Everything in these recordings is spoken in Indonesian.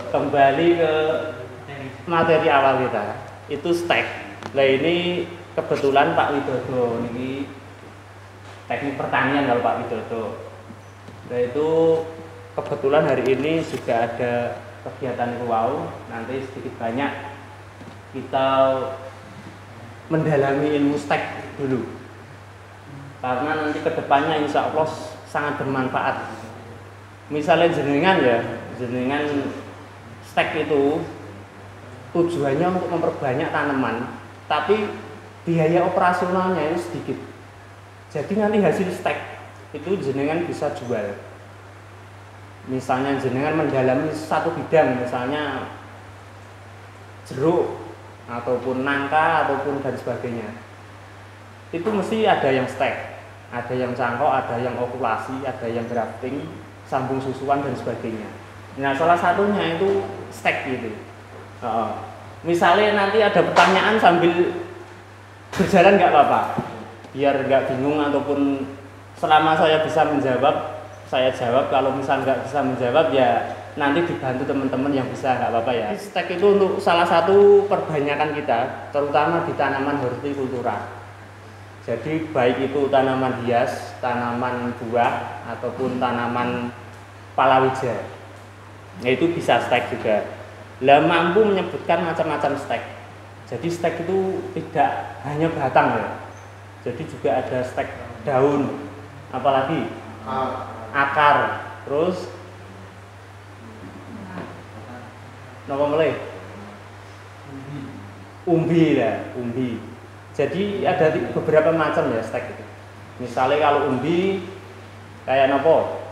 kembali ke materi awal kita, itu stek. Nah ini kebetulan Pak Widodo, ini teknik pertanian kalau Pak Widodo. Nah itu kebetulan hari ini juga ada kegiatan wow, nanti sedikit banyak kita mendalami ilmu stek dulu. Karena nanti kedepannya insya Allah sangat bermanfaat. Misalnya jenengan stek itu tujuannya untuk memperbanyak tanaman, tapi biaya operasionalnya itu sedikit. Jadi nanti hasil stek itu jenengan bisa jual. Misalnya jenengan mendalami satu bidang, misalnya jeruk ataupun nangka ataupun dan sebagainya. Itu mesti ada yang stek, ada yang cangkok, ada yang okulasi, ada yang grafting, sambung susuan dan sebagainya. Nah salah satunya itu stek gitu. Misalnya nanti ada pertanyaan sambil berjalan nggak apa-apa, biar nggak bingung ataupun selama saya bisa menjawab saya jawab. Kalau misal nggak bisa menjawab ya nanti dibantu teman-teman yang bisa, nggak apa-apa ya. Stek itu untuk salah satu perbanyakan kita, terutama di tanaman hortikultura. Jadi baik itu tanaman hias, tanaman buah, ataupun tanaman palawija, itu bisa stek juga. Lah mampu menyebutkan macam-macam stek. Jadi stek itu tidak hanya batang ya. Jadi juga ada stek daun, apalagi akar, terus napa meleh? Umbi lah, umbi. Jadi ada beberapa macam ya stek itu. Misalnya kalau umbi kayak nopo?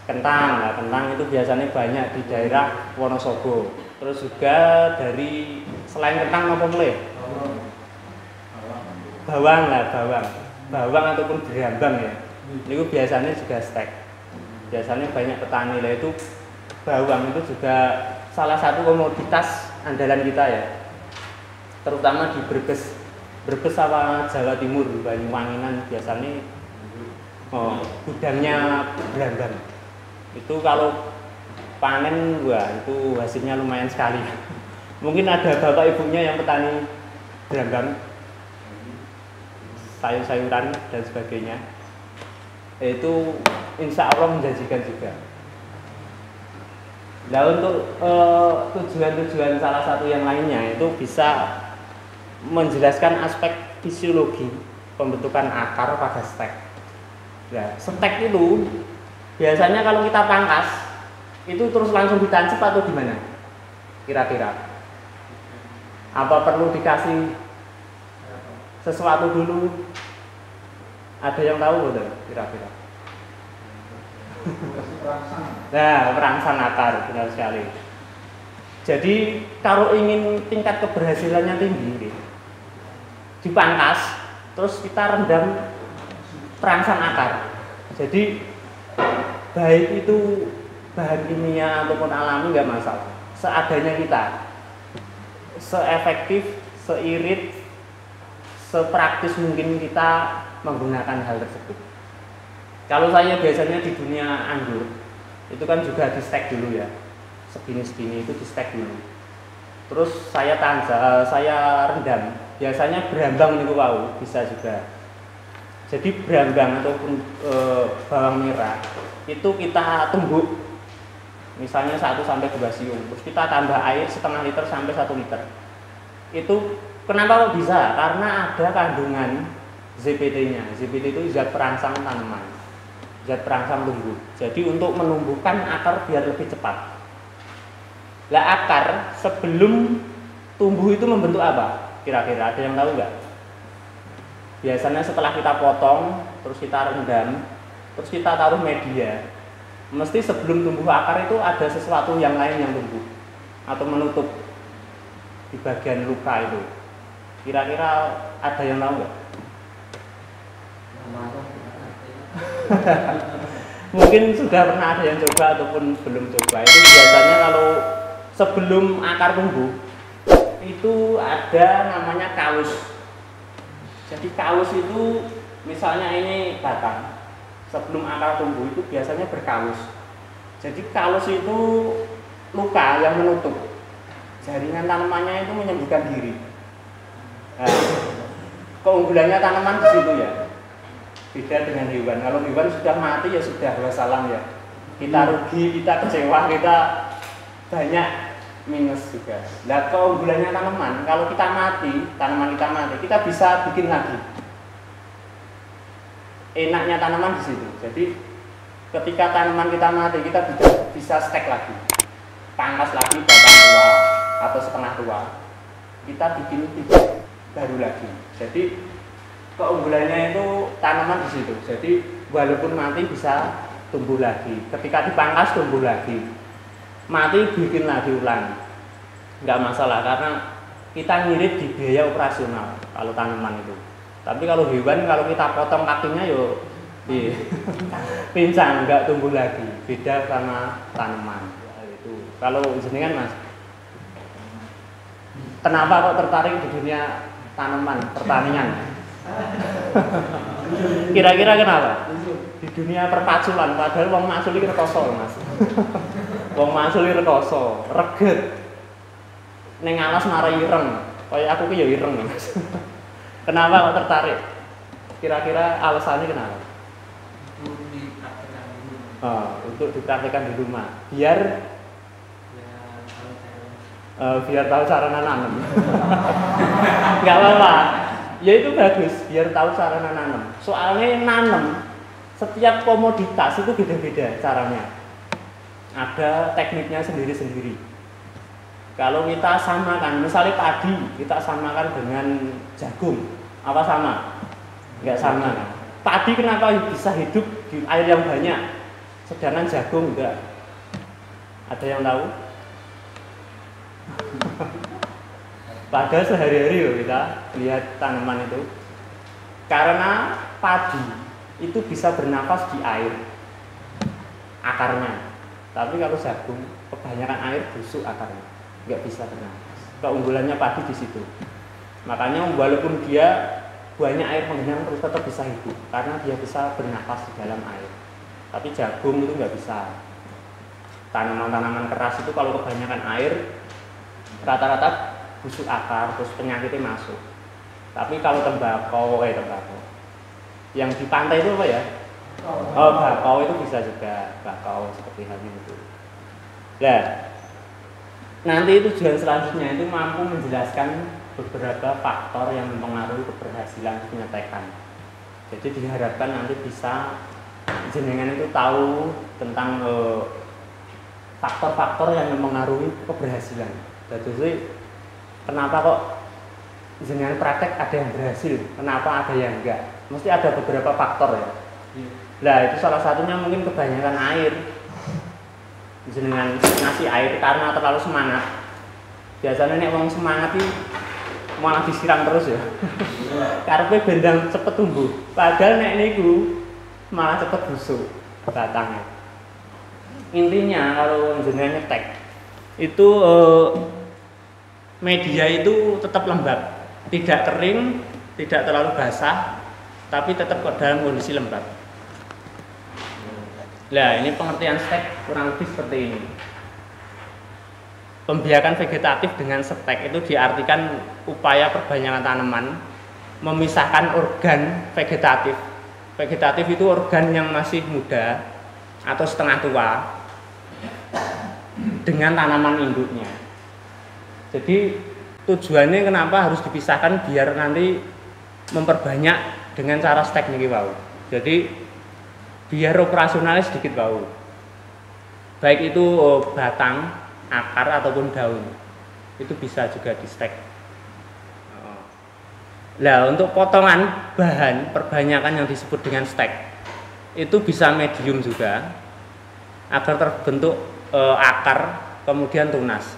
Kentang. Nah, kentang itu biasanya banyak di daerah Wonosobo. Terus juga dari selain kentang nopo meleh? Bawang lah, bawang ataupun berambang ya. Itu biasanya juga stek. Biasanya banyak petani lah itu bawang itu juga salah satu komoditas andalan kita ya. Terutama di Brebes sama Jawa Timur, Banyuwanginan biasanya gudangnya berambang. Itu kalau panen, wah itu hasilnya lumayan sekali. Mungkin ada bapak ibunya yang petani berambang, sayur-sayuran dan sebagainya. Itu insya Allah menjanjikan juga. Nah untuk tujuan-tujuan salah satu yang lainnya itu bisa menjelaskan aspek fisiologi pembentukan akar pada stek. Nah, stek itu biasanya kalau kita pangkas itu terus langsung ditancap atau gimana? Kira-kira? Apa perlu dikasih sesuatu dulu? Ada yang tahu betul? Kira-kira? Nah, perangsang akar, benar sekali. Jadi kalau ingin tingkat keberhasilannya tinggi, dipangkas, terus kita rendam perangsang akar. Jadi baik itu bahan kimia ataupun alami nggak masalah. Seadanya kita, seefektif, seirit, sepraktis mungkin kita menggunakan hal tersebut. Kalau saya biasanya di dunia anggur, itu kan juga di stek dulu ya. Segini-segini itu di stek dulu. Terus saya rendam. Biasanya berambang niku wau bisa juga. Jadi berambang ataupun bawang merah itu kita tumbuk. Misalnya 1 sampai 2 siung. Terus kita tambah air setengah liter sampai 1 liter. Itu kenapa kok bisa? Karena ada kandungan ZPT-nya. ZPT itu zat perangsang tanaman. Zat perangsang tumbuh. Jadi untuk menumbuhkan akar biar lebih cepat. Lah akar sebelum tumbuh itu membentuk apa? Kira-kira ada yang tahu nggak? Biasanya setelah kita potong, terus kita rendam, terus kita taruh media. Mesti sebelum tumbuh akar itu ada sesuatu yang lain yang tumbuh atau menutup di bagian luka itu. Kira-kira ada yang tahu nggak? Mungkin sudah pernah ada yang coba ataupun belum coba. Itu biasanya kalau sebelum akar tumbuh itu ada namanya kaus. Jadi kaus itu misalnya ini batang, sebelum akar tumbuh itu biasanya berkaus. Jadi kaus itu luka yang menutup. Jaringan tanamannya itu menyembuhkan diri. Nah, keunggulannya tanaman di situ ya. Beda dengan hewan. Kalau hewan sudah mati ya sudah, wassalam ya. Kita rugi, kita kecewa, kita banyak minus juga. Nah, keunggulannya tanaman, kalau kita mati, tanaman kita mati, kita bisa bikin lagi. Enaknya tanaman di situ. Jadi ketika tanaman kita mati, kita bisa stek lagi, pangkas lagi batang tua atau setengah tua, kita bikin bibit baru lagi. Jadi keunggulannya itu tanaman di situ. Jadi walaupun mati bisa tumbuh lagi. Ketika dipangkas tumbuh lagi. Mati bikin lagi ulang. Nggak masalah karena kita ngirit di biaya operasional kalau tanaman itu. Tapi kalau hewan, kalau kita potong kakinya yo pincang, nggak tumbuh lagi. Beda sama tanaman. Itu. Kalau jenengan Mas, kenapa kok tertarik di dunia tanaman, pertanian? Kira-kira kenapa? Di dunia perpaculan, padahal wong masuli rekoso, Mas. Wong masuli rekoso, reget. Ning alas narai ireng. Kayak aku ki ya ireng, Mas. Kenapa kok tertarik? Kira-kira alasannya kenapa? Untuk dipraktekkan di rumah. Biar tahu cara nanam. Enggak apa-apa. Ya itu bagus, biar tahu cara nanam. Soalnya nanam setiap komoditas itu beda-beda caranya. Ada tekniknya sendiri-sendiri. Kalau kita samakan, misalnya padi, kita samakan dengan jagung, apa sama? Enggak sama. Padi kenapa bisa hidup di air yang banyak, sedangkan jagung enggak? Ada yang tahu? Padahal sehari-hari loh kita lihat tanaman itu. Karena padi itu bisa bernafas di air akarnya. Tapi kalau jagung kebanyakan air busuk akarnya, nggak bisa bernafas. Keunggulannya padi di situ. Makanya walaupun dia banyak air menggenang terus tetap bisa hidup karena dia bisa bernafas di dalam air. Tapi jagung itu nggak bisa. Tanaman-tanaman keras itu kalau kebanyakan air rata-rata busuk akar, terus penyakitnya masuk. Tapi kalau tembakau yang di pantai itu apa ya? Bakau itu bisa juga, bakau seperti halnya itu. Nah, nanti tujuan selanjutnya itu mampu menjelaskan beberapa faktor yang mempengaruhi keberhasilan penyetekan. Jadi diharapkan nanti bisa jenengan itu tahu tentang faktor-faktor yang mempengaruhi keberhasilan. Jadi kenapa kok jenengan praktek ada yang berhasil, kenapa ada yang enggak? Mesti ada beberapa faktor ya. Nah itu salah satunya mungkin kebanyakan air. Jenengan ngasih air karena terlalu semangat. Biasanya nek wong semangat itu malah disiram terus ya. Karepe bendang cepet tumbuh. Padahal nek niku malah cepet busuk batangnya. Intinya kalau jenengan nyetek itu media itu tetap lembab, tidak kering, tidak terlalu basah, tapi tetap dalam kondisi lembab. Nah, ini pengertian stek kurang lebih seperti ini. Pembiakan vegetatif dengan stek itu diartikan upaya perbanyakan tanaman memisahkan organ vegetatif. Vegetatif itu organ yang masih muda atau setengah tua dengan tanaman induknya. Jadi tujuannya kenapa harus dipisahkan biar nanti memperbanyak dengan cara stek niki wau. Jadi biar operasionalnya sedikit bau. Baik itu batang, akar ataupun daun. Itu bisa juga di stek. Nah, untuk potongan bahan perbanyakan yang disebut dengan stek itu bisa medium juga agar terbentuk akar kemudian tunas.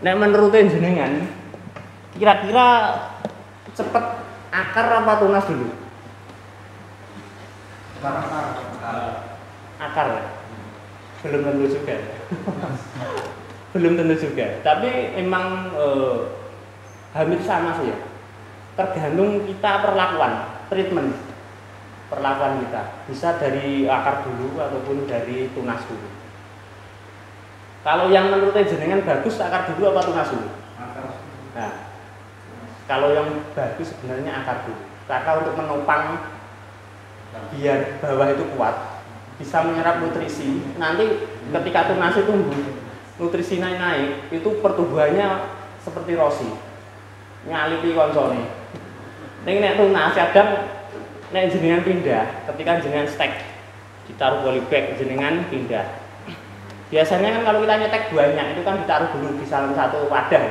Nek menurut jenengan kira-kira cepet akar apa tunas dulu? Akar ya? Belum tentu juga. Belum tentu juga. Tapi emang hampir sama sih ya. Tergantung kita treatment perlakuan kita. Bisa dari akar dulu ataupun dari tunas dulu. Kalau yang menurut jenengan bagus akar dulu apa tunas dulu? Nah, kalau yang bagus sebenarnya akar dulu. Karena untuk menopang biar bawah itu kuat, bisa menyerap nutrisi. Nanti ketika tunas itu tumbuh, nutrisi naik, itu pertumbuhannya seperti rosi, nyalipi konsone. Ini nek tunas kadang nek jenengan pindah, ketika jenengan stek ditaruh polybag, jenengan pindah. Biasanya kan kalau kita nyetek banyak itu kan ditaruh dulu di dalam satu wadah.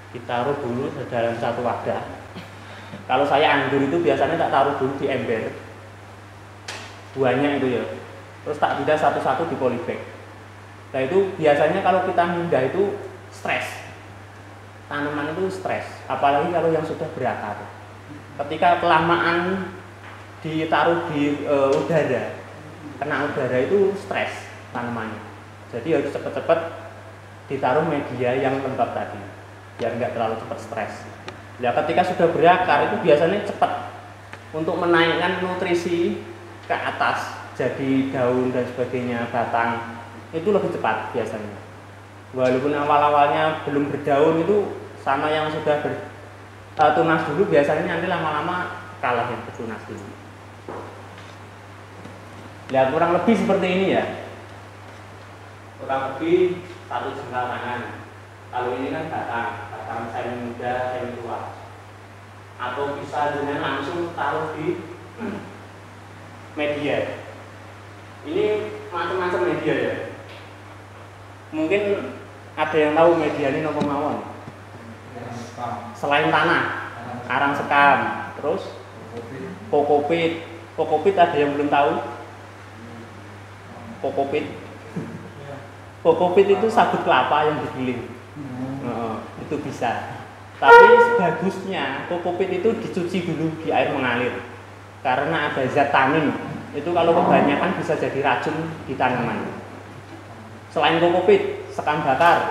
Ditaruh dulu di dalam satu wadah. Kalau saya anggur itu biasanya tak taruh dulu di ember. Buahnya itu ya. Terus tak pindah satu-satu di polybag. Nah itu biasanya kalau kita pindah itu stres. Tanaman itu stres, apalagi kalau yang sudah berakar. Ketika kelamaan ditaruh di udara, kena udara itu stres tanamannya. Jadi harus cepat-cepat ditaruh media yang lembab tadi, biar nggak terlalu cepat stres. Ya ketika sudah berakar itu biasanya cepat untuk menaikkan nutrisi ke atas, jadi daun dan sebagainya, batang itu lebih cepat biasanya. Walaupun awal-awalnya belum berdaun itu sama yang sudah tunas dulu biasanya nanti lama-lama kalah yang bertunas dulu. Ya kurang lebih seperti ini ya. Kurang lebih satu jengkal tangan. Kalau ini kan batang semi muda, semi tua. Atau bisa dengan langsung taruh di media. Ini macam-macam media ya. Mungkin ada yang tahu media ini nopo mawon. Selain tanah, arang sekam, terus kokopit. Kokopit ada yang belum tahu? Kokopit. Kokopit itu sabut kelapa yang digiling. Itu bisa. Tapi bagusnya kokopit itu dicuci dulu di air mengalir. Karena ada zat tanin. Itu kalau kebanyakan bisa jadi racun di tanaman. Selain kokopit, sekam bakar.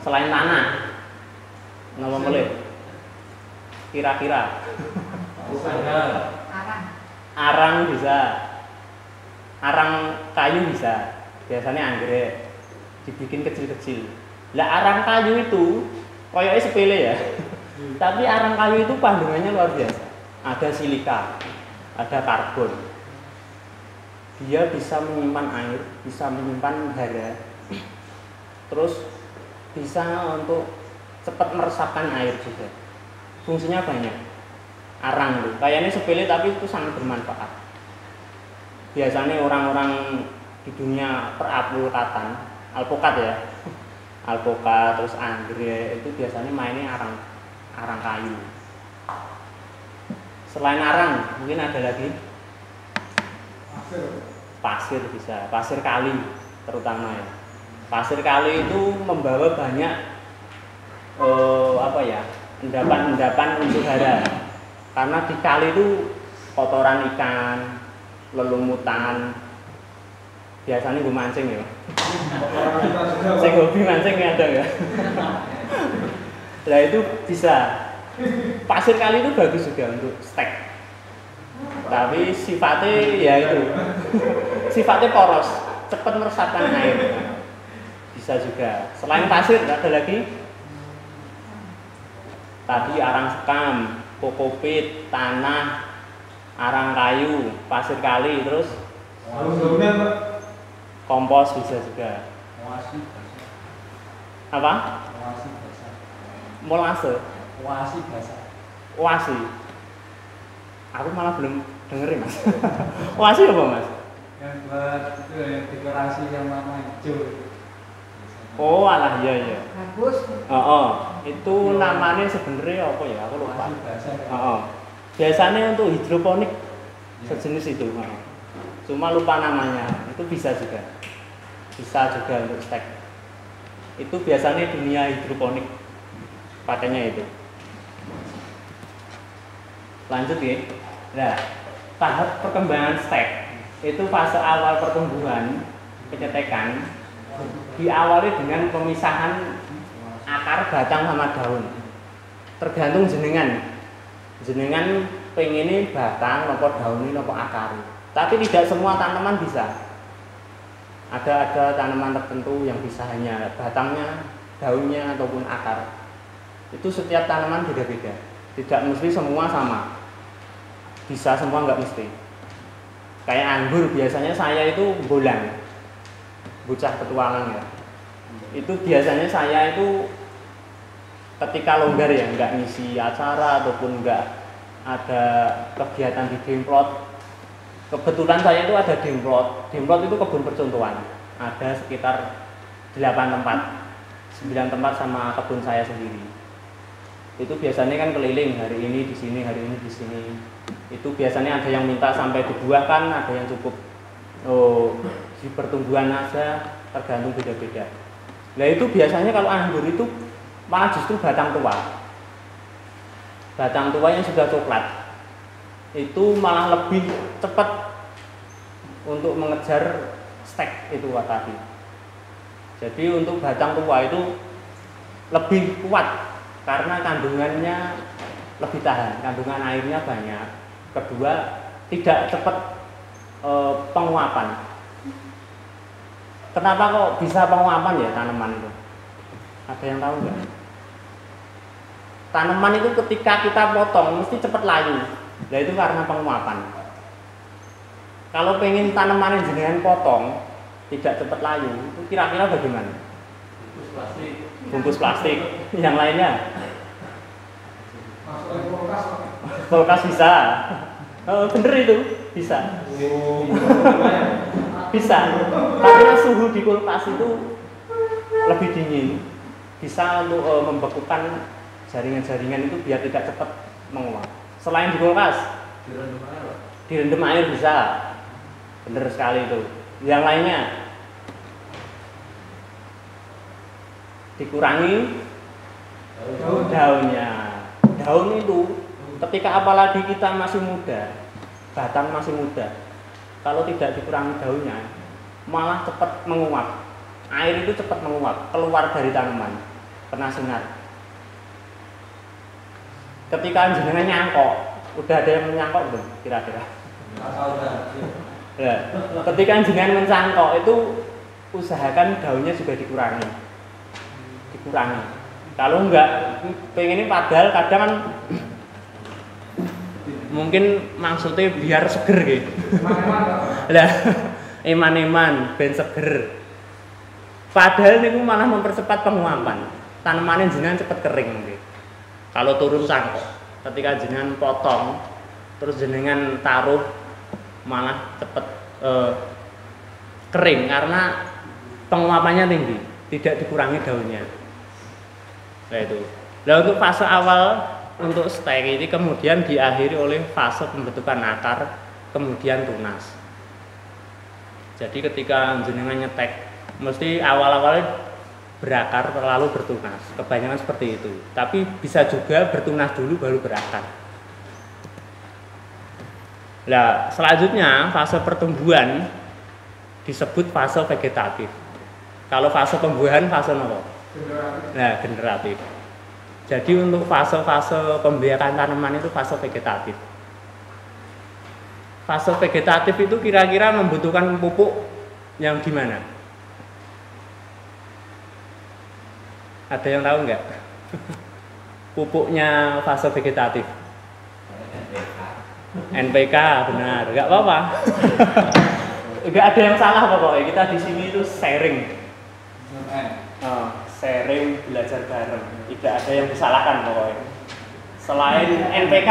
Selain tanah. Nama melih. Kira-kira. Arang bisa. Arang kayu bisa, biasanya anggrek, dibikin kecil-kecil. Lah arang kayu itu, kayaknya sepele ya. Tapi arang kayu itu kandungannya luar biasa. Ada silika, ada karbon. Dia bisa menyimpan air, bisa menyimpan hara. Terus bisa untuk cepat meresapkan air juga. Fungsinya banyak. Arang itu, kayaknya sepele tapi itu sangat bermanfaat. Biasanya orang-orang di dunia peralpukatan, alpukat ya, alpukat terus anggrek itu biasanya mainnya arang kayu. Selain arang, mungkin ada lagi pasir bisa, pasir kali terutama ya. Pasir kali itu membawa banyak endapan-endapan unsur hara. Karena di kali itu kotoran ikan, lelumutan, biasanya gue mancing ya. Saya hobi mancing ada ya. Nah itu bisa. Pasir kali itu bagus juga untuk stek. Tapi sifatnya ya itu, sifatnya poros, cepat meresapkan air. Bisa juga. Selain pasir ada lagi. Tadi arang sekam, kokopit, tanah, arang kayu, pasir kali, terus kompos bisa juga. Apa? Molase. Wasi. Aku malah belum dengerin mas. Wasi apa mas? Yang buat itu yang dekorasi yang warna hijau. Oh alah iya. Bagus. Itu namanya sebenarnya apa ya? Aku lupa. Biasanya untuk hidroponik sejenis itu. Cuma lupa namanya. Itu bisa juga. Bisa juga untuk stek. Itu biasanya dunia hidroponik pakainya itu. Lanjut ya. Nah, tahap perkembangan stek itu fase awal pertumbuhan pencetekan diawali dengan pemisahan akar, batang sama daun. Tergantung jenengan pengen ini batang, nopo daun, nopo akar. Tapi tidak semua tanaman bisa. Ada tanaman tertentu yang bisa hanya batangnya, daunnya ataupun akar. Itu setiap tanaman beda-beda. Tidak mesti semua sama. Bisa semua nggak mesti. Kayak anggur biasanya saya itu bolang, bocah petualang ya. Itu biasanya saya itu ketika longgar ya, nggak ngisi acara ataupun nggak ada kegiatan di Demplot. Kebetulan saya itu ada Demplot. Demplot itu kebun percontohan. Ada sekitar 8 tempat, 9 tempat sama kebun saya sendiri. Itu biasanya kan keliling, hari ini di sini, hari ini di sini. Itu biasanya ada yang minta sampai dibuahkan, ada yang cukup di pertumbuhan aja, tergantung beda-beda. Nah itu biasanya kalau anggur itu malah justru batang tua. Batang tua yang sudah coklat itu malah lebih cepat untuk mengejar stek itu tadi. Jadi untuk batang tua itu lebih kuat karena kandungannya lebih tahan, kandungan airnya banyak. Kedua, tidak cepat penguapan. Kenapa kok bisa penguapan ya tanaman itu? Ada yang tahu nggak? Tanaman itu ketika kita potong mesti cepat layu. Nah itu karena penguapan. Kalau pengen tanaman yang jenengan potong tidak cepat layu, itu kira-kira bagaimana? Bungkus plastik. Bungkus plastik. Yang lainnya? Masuk kulkas. Kulkas bisa. Oh, bener itu bisa. Bisa. Karena suhu di kulkas itu lebih dingin. Bisa untuk membekukan jaringan-jaringan itu biar tidak cepat menguap. Selain di kulkas, direndam air bisa, bener sekali itu. Yang lainnya, dikurangi daunnya. Daun itu, ketika apalagi kita masih muda, batang masih muda, kalau tidak dikurangi daunnya, malah cepat menguap. Air itu cepat menguap, keluar dari tanaman, kena sinar. Ketika jenengan nyangkok, udah ada yang menyangkok belum kira-kira? Ya, ketika jenengan mencangkok itu usahakan daunnya juga dikurangi. Kalau enggak, pengen ini padahal kadang kan mungkin maksudnya biar seger gitu. Lah, eman-eman ben seger. Padahal ini malah mempercepat penguapan. Tanamannya jenengan cepat kering gitu. Kalau turun cangkok, ketika jenengan potong, terus jenengan taruh malah cepet kering karena penguapannya tinggi, tidak dikurangi daunnya. Nah itu. Nah untuk fase awal untuk stek ini kemudian diakhiri oleh fase pembentukan akar, kemudian tunas. Jadi ketika jenengan nyetek, mesti awal-awalnya berakar lalu bertunas, kebanyakan seperti itu. Tapi bisa juga bertunas dulu baru berakar. Nah, selanjutnya fase pertumbuhan disebut fase vegetatif. Kalau fase pembuahan fase apa? Nah, generatif. Jadi untuk fase-fase pembiakan tanaman itu fase vegetatif. Fase vegetatif itu kira-kira membutuhkan pupuk yang gimana? Ada yang tahu nggak? Pupuknya fase vegetatif. NPK, benar. Nggak apa-apa. Nggak ada yang salah pokoknya. Kita di sini itu sharing. Sharing, belajar bareng. Tidak ada yang disalahkan pokoknya. Selain NPK,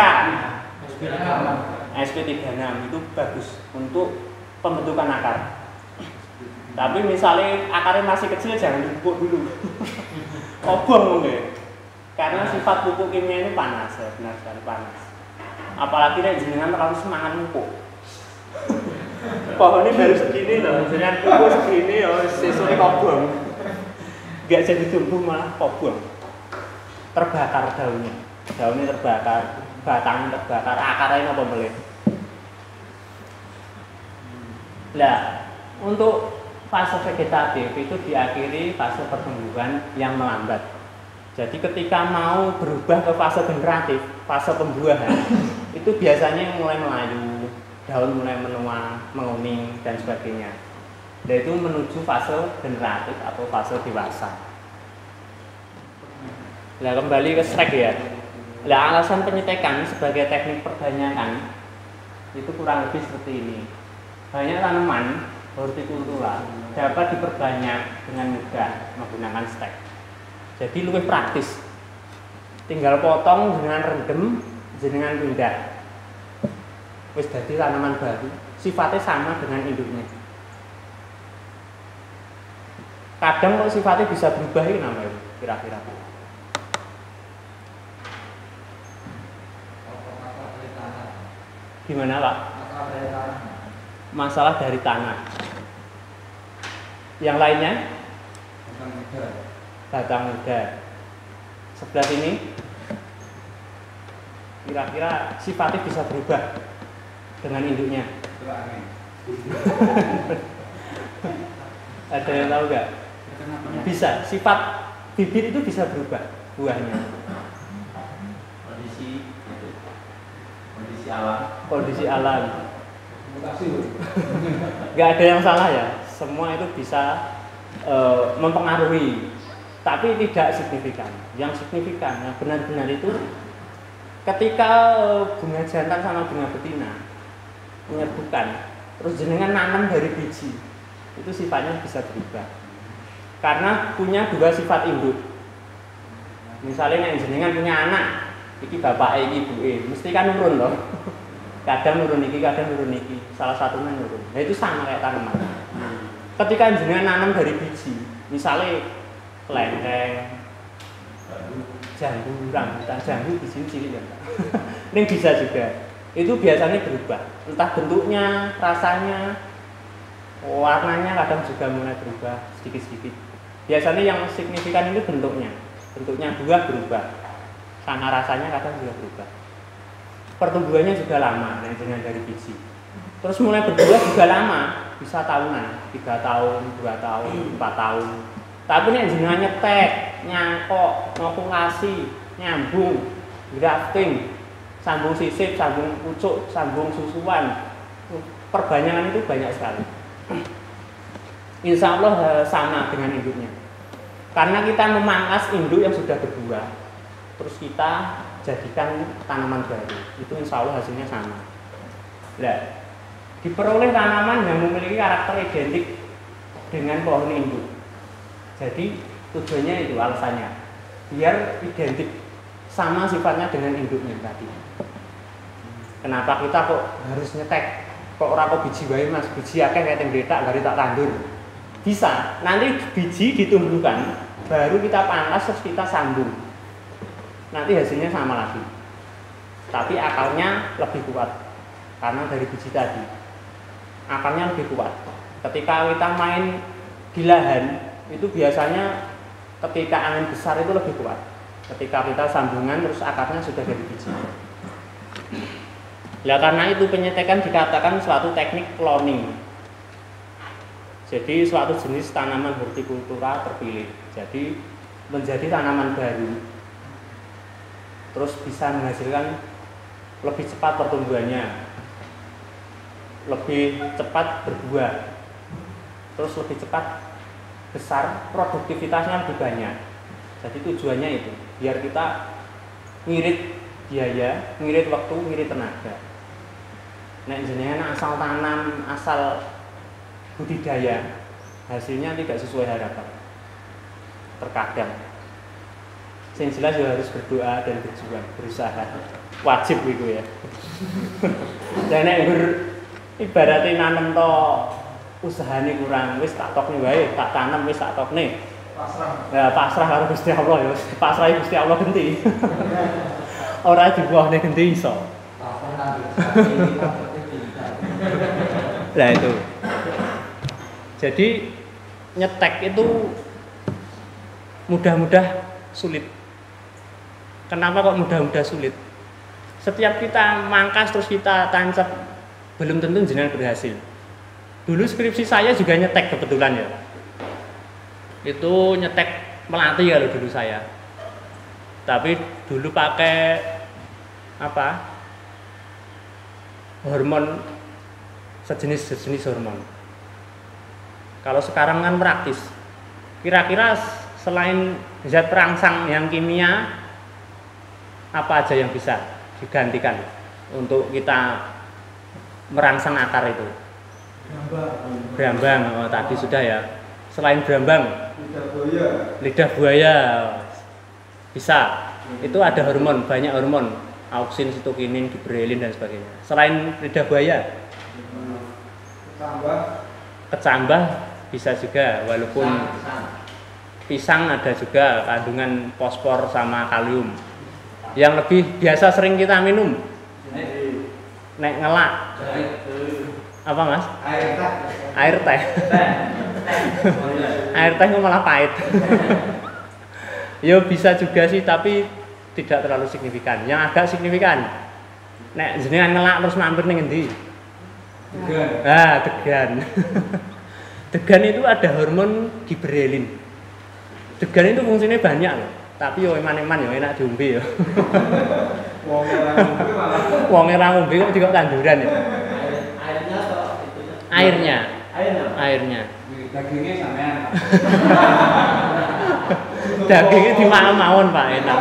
SP36 itu bagus untuk pembentukan akar. Tapi misalnya akarnya masih kecil jangan dipupuk dulu. Obong mungkin. Karena sifat pupuk kimia ini panas, ya, benar sekali panas. Apalagi nek jenengan terlalu semangat pupuk. Pohonnya baru segini loh, jenengan pupuk segini ya sesuk kobong. Enggak jadi tumbuh malah kobong. Terbakar daunnya. Daunnya terbakar, batangnya terbakar, akarnya apa boleh. Nah, untuk fase vegetatif itu diakhiri fase pertumbuhan yang melambat. Jadi ketika mau berubah ke fase generatif, fase pembuahan, itu biasanya mulai melayu, daun mulai menua, menguning dan sebagainya. Nah itu menuju fase generatif atau fase dewasa. Nah kembali ke stek ya. Nah alasan penyetekan sebagai teknik perbanyakan itu kurang lebih seperti ini. Banyak tanaman hortikultura dapat diperbanyak dengan mudah menggunakan stek. Jadi lebih praktis. Tinggal potong dengan rendem, dengan pindah. Wis dadi tanaman baru, sifatnya sama dengan induknya. Kadang kok sifatnya bisa berubah ini namanya kira-kira. Gimana Pak? Masalah dari tanah. Yang lainnya? Batang muda. Sebelah sini kira-kira sifatnya bisa berubah dengan induknya. Ada yang tahu nggak? Bisa. Sifat bibit itu bisa berubah buahnya. Kondisi alam. Nggak ada yang salah ya. Semua itu bisa mempengaruhi, tapi tidak signifikan. Yang signifikan, yang benar-benar itu ketika bunga jantan sama bunga betina menyerbukan, terus jenengan nanam dari biji, itu sifatnya bisa berubah. Karena punya dua sifat induk. Misalnya yang jenengan punya anak, iki bapak iki ibuke, mesti kan nurun loh. Kadang nurun iki, kadang nurun iki, salah satunya nurun. Nah itu sama kayak tanaman. Ketika jenengan nanam dari biji, misalnya kelengkeng, jambu, rambutan, jambu biji cilik ya. Ini bisa juga. Itu biasanya berubah. Entah bentuknya, rasanya, warnanya kadang juga mulai berubah sedikit-sedikit. Biasanya yang signifikan itu bentuknya. Bentuknya buah berubah. Sama rasanya kadang juga berubah. Pertumbuhannya juga lama, dengan dari biji. Terus mulai berbuah juga lama, bisa tahunan, 3 tahun, 2 tahun, 4 tahun. Tapi nih jenengan nyetek, nyangkok, ngokulasi, nyambung, grafting, sambung sisip, sambung pucuk, sambung susuan. Perbanyakan itu banyak sekali. Insya Allah sama dengan induknya. Karena kita memangkas induk yang sudah berbuah, terus kita jadikan tanaman baru, itu insya Allah hasilnya sama. Nah, diperoleh tanaman yang memiliki karakter identik dengan pohon induk. Jadi tujuannya itu alasannya biar identik sama sifatnya dengan induknya tadi. Kenapa kita kok harus nyetek? Kok ora kok biji wae Mas, biji akeh kayak tembletak gari tak tandur. Bisa, nanti biji ditumbuhkan, baru kita pangkas terus kita sambung. Nanti hasilnya sama lagi. Tapi akalnya lebih kuat karena dari biji tadi. Akalnya lebih kuat. Ketika kita main di lahan, itu biasanya ketika angin besar itu lebih kuat. Ketika kita sambungan terus akarnya sudah dari biji. Ya karena itu penyetekan dikatakan suatu teknik cloning. Jadi suatu jenis tanaman hortikultura terpilih. Jadi menjadi tanaman baru. Terus bisa menghasilkan lebih cepat pertumbuhannya, lebih cepat berbuah, terus lebih cepat besar, produktivitasnya lebih banyak. Jadi tujuannya itu biar kita ngirit biaya, ngirit waktu, ngirit tenaga. Nek jenengan asal tanam, asal budidaya, hasilnya tidak sesuai harapan. Terkadang. Yang jelas ya harus berdoa dan berjuang, berusaha. Wajib itu ya. Dan nek ibaratnya nanam to usahane kurang, wis tak tokne wae, tak tanam wis tak tokne. Pasrah. Ya pasrah karo Gusti Allah ya. Pasrah Gusti Allah genti. Ora dibuahne genti iso. Nah itu. Jadi nyetek itu mudah-mudah sulit. Kenapa kok mudah-mudah sulit? Setiap kita mangkas terus kita tancap, belum tentu jenengan berhasil. Dulu skripsi saya juga nyetek kebetulan ya. Itu nyetek melati kalau dulu saya. Tapi dulu pakai apa? Hormon sejenis hormon. Kalau sekarang kan praktis. Kira-kira selain zat perangsang yang kimia, apa aja yang bisa digantikan untuk kita merangsang akar itu? Brambang, oh, tadi sudah ya. Selain brambang, lidah buaya bisa. Itu ada hormon, banyak hormon, auksin, sitokinin, giberelin dan sebagainya. Selain lidah buaya, kecambah bisa juga, walaupun pisang ada juga kandungan fosfor sama kalium. Yang lebih biasa sering kita minum, nek ngelak, apa mas? Air teh. Air teh malah pahit. Ya bisa juga sih, tapi tidak terlalu signifikan. Yang agak signifikan, nek jenengan ngelak terus mampir ning endi? Degan. Ah, degan. Degan itu ada hormon giberelin. Degan itu fungsinya banyak loh. Tapi yo eman-eman yo enak diombe yo. Wong ora ngombe kok dikok tanduran ya. Airnya atau itunya? Airnya. Dagingnya sampean. Dagingnya dimakan mawon Pak, enak.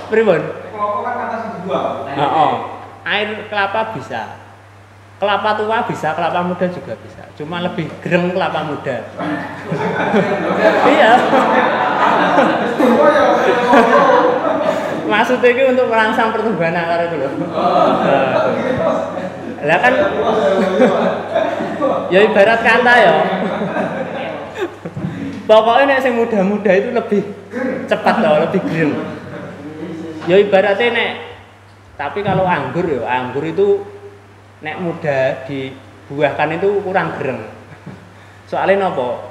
Pripun? Kelapa kan kata dibuang. Heeh. Air kelapa bisa. Kelapa tua bisa, kelapa muda juga bisa. Cuma lebih gereng kelapa muda. Iya. Maksudnya itu untuk merangsang pertumbuhan akar itu loh. Lah kan ya ibarat kata ya. Pokoknya nek sing muda-muda itu lebih cepat loh, lebih gereng. Ya ibaratnya nek, tapi kalau anggur ya, anggur itu nek muda dibuahkan itu kurang gereng. Soalnya nopo?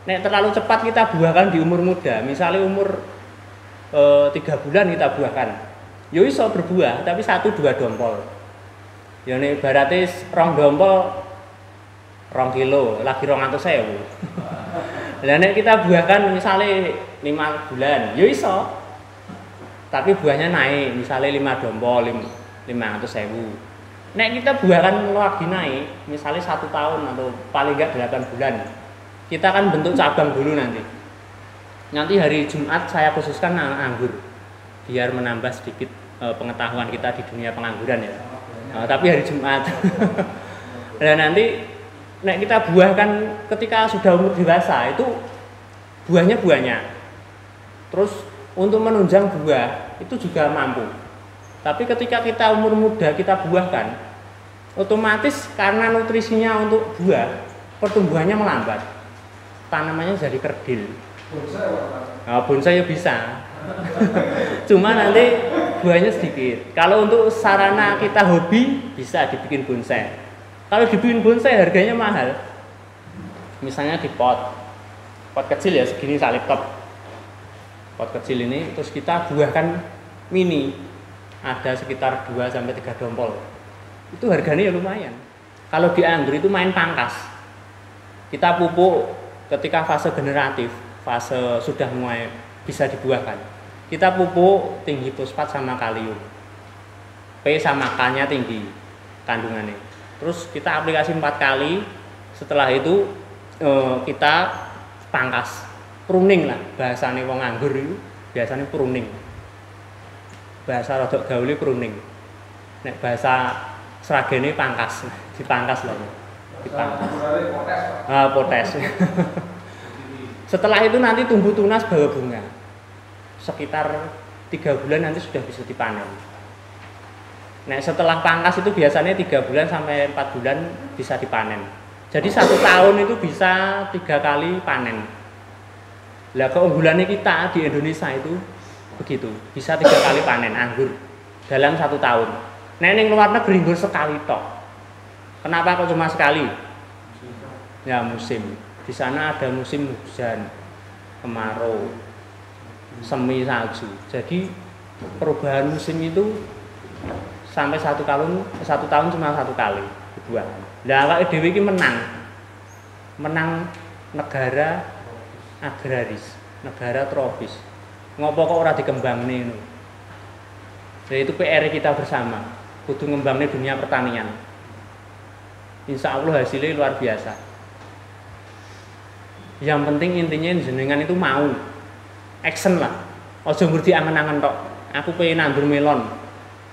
Nek terlalu cepat kita buahkan di umur muda, misalnya umur 3 bulan kita buahkan, ya iso berbuah, tapi 1-2 dompol. Ya nek ibaratnya 2 dompol 2 kilo, lagi 200.000. Lah nek kita buahkan misalnya 5 bulan, ya iso. Tapi buahnya naik, misalnya 5 dompol 500.000. Nek kita buahkan lagi naik, misalnya 1 tahun atau paling enggak 8 bulan, kita akan bentuk cabang dulu nanti. Nanti hari Jumat saya khususkan anggur, biar menambah sedikit pengetahuan kita di dunia pengangguran ya. Tapi hari Jumat. Dan nanti nek kita buahkan ketika sudah umur dewasa itu buahnya banyak. Terus untuk menunjang buah itu juga mampu. Tapi ketika kita umur muda kita buahkan, otomatis karena nutrisinya untuk buah, pertumbuhannya melambat. Tanamannya jadi kerdil. Nah, bonsai ya bisa. Cuma nanti buahnya sedikit. Kalau untuk sarana kita hobi bisa dibikin bonsai. Kalau dibikin bonsai harganya mahal. Misalnya di pot kecil ya segini salib top. Pot kecil ini terus kita buahkan mini. Ada sekitar 2-3 dompol. Itu harganya ya lumayan. Kalau di anggur itu main pangkas. Kita pupuk ketika fase generatif, fase sudah mulai bisa dibuahkan. Kita pupuk tinggi fosfat sama kalium. P sama K-nya tinggi kandungannya. Terus kita aplikasi 4 kali. Setelah itu kita pangkas, pruning lah bahasane wong anggur itu biasanya pruning. Bahasa rodok gaule pruning. Nek bahasa seragene pangkas, dipangkas lah. Dipangkas. Potes. Setelah itu nanti tumbuh tunas bawa bunga. Sekitar 3 bulan nanti sudah bisa dipanen. Nah setelah pangkas itu biasanya 3 bulan sampai 4 bulan bisa dipanen. Jadi 1 tahun itu bisa 3 kali panen. Lah keunggulannya kita di Indonesia itu begitu, bisa 3 kali panen anggur dalam 1 tahun. Nah ini luar negeri anggur sekali tok. Kenapa kok cuma sekali? Ya musim. Di sana ada musim hujan, kemarau, semi, salju. Jadi perubahan musim itu sampai 1 tahun cuma 1 kali dibuat. Lah awake dhewe iki menang negara agraris, negara tropis. Ngopo kok ora dikembangne ngono. Jadi itu PR kita bersama, kudu ngembangne dunia pertanian. Insya Allah hasilnya luar biasa. Yang penting intinya jenengan itu mau action lah. Aja ngerti angen-angen tok. Aku pengen nandur melon.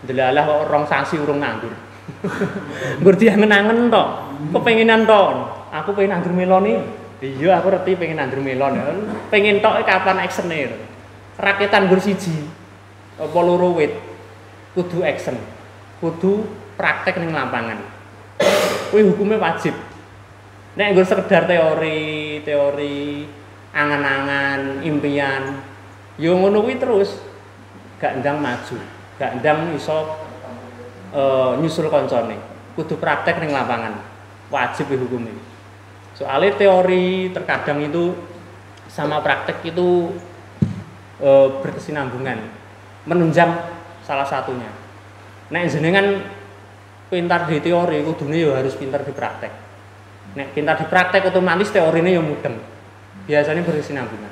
Delalah kok rong sasi urung nandur. Ngerti angen-angen tok. Kepenginan tok. Aku pengen nandur melon iki. Iya, aku ngerti pengen nandur melon. Pengen tok kapan actione. Raketan gur siji. Apa loro wit. Kudu action. Kudu praktek ning lapangan. Kuwi hukumnya wajib. Nek nggo sekedar teori angan-angan, impian, yo ngono kuwi terus gak ndang maju, gak ndang iso nyusul koncone. Kudu praktek ning lapangan. Wajib hukumnya. Soalnya teori terkadang itu sama praktek itu berkesinambungan, menunjang salah satunya. Nek jenengan pintar di teori, kudune ya harus pintar di praktek. Nek pintar di praktek otomatis teorinya ya mudeng. Biasanya berkesinambungan.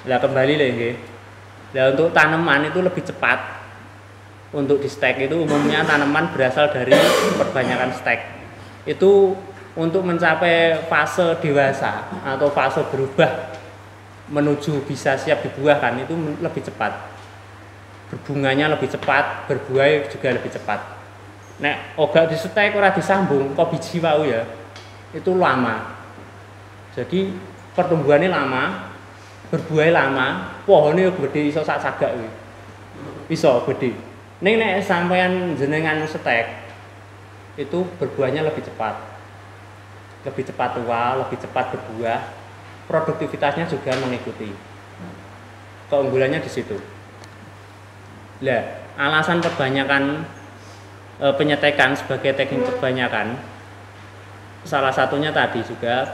Lah kembali lagi. Lah untuk tanaman itu lebih cepat. Untuk di stek itu umumnya tanaman berasal dari perbanyakan stek. Itu untuk mencapai fase dewasa atau fase berubah menuju bisa siap dibuahkan itu lebih cepat. Berbunganya lebih cepat, berbuah juga lebih cepat. Nek ogak disetek ora disambung, kok biji wau ya. Itu lama. Jadi pertumbuhannya lama, berbuah lama, pohonnya gede iso sak sagak kuwi. Iso gede. Ning nek sampean jenengan setek itu berbuahnya lebih cepat. Lebih cepat tua, lebih cepat berbuah. Produktivitasnya juga mengikuti. Keunggulannya di situ. Lah, alasan perbanyakan penyetekan sebagai teknik perbanyakan salah satunya tadi juga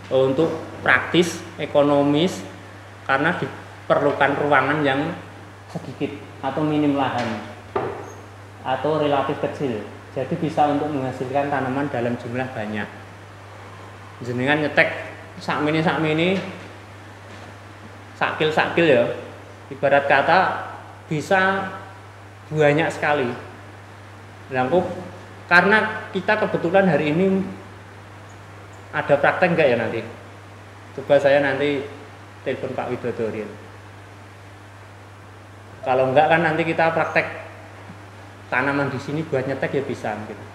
untuk praktis, ekonomis karena diperlukan ruangan yang sedikit atau minim lahan atau relatif kecil. Jadi bisa untuk menghasilkan tanaman dalam jumlah banyak. Jenengan nyetek sakmene sakil ya. Ibarat kata bisa banyak sekali. Karena kita kebetulan hari ini ada praktek enggak ya nanti? Coba saya nanti telepon Pak Widodo Rian. Kalau enggak kan nanti kita praktek tanaman di sini buat nyetek ya bisa gitu.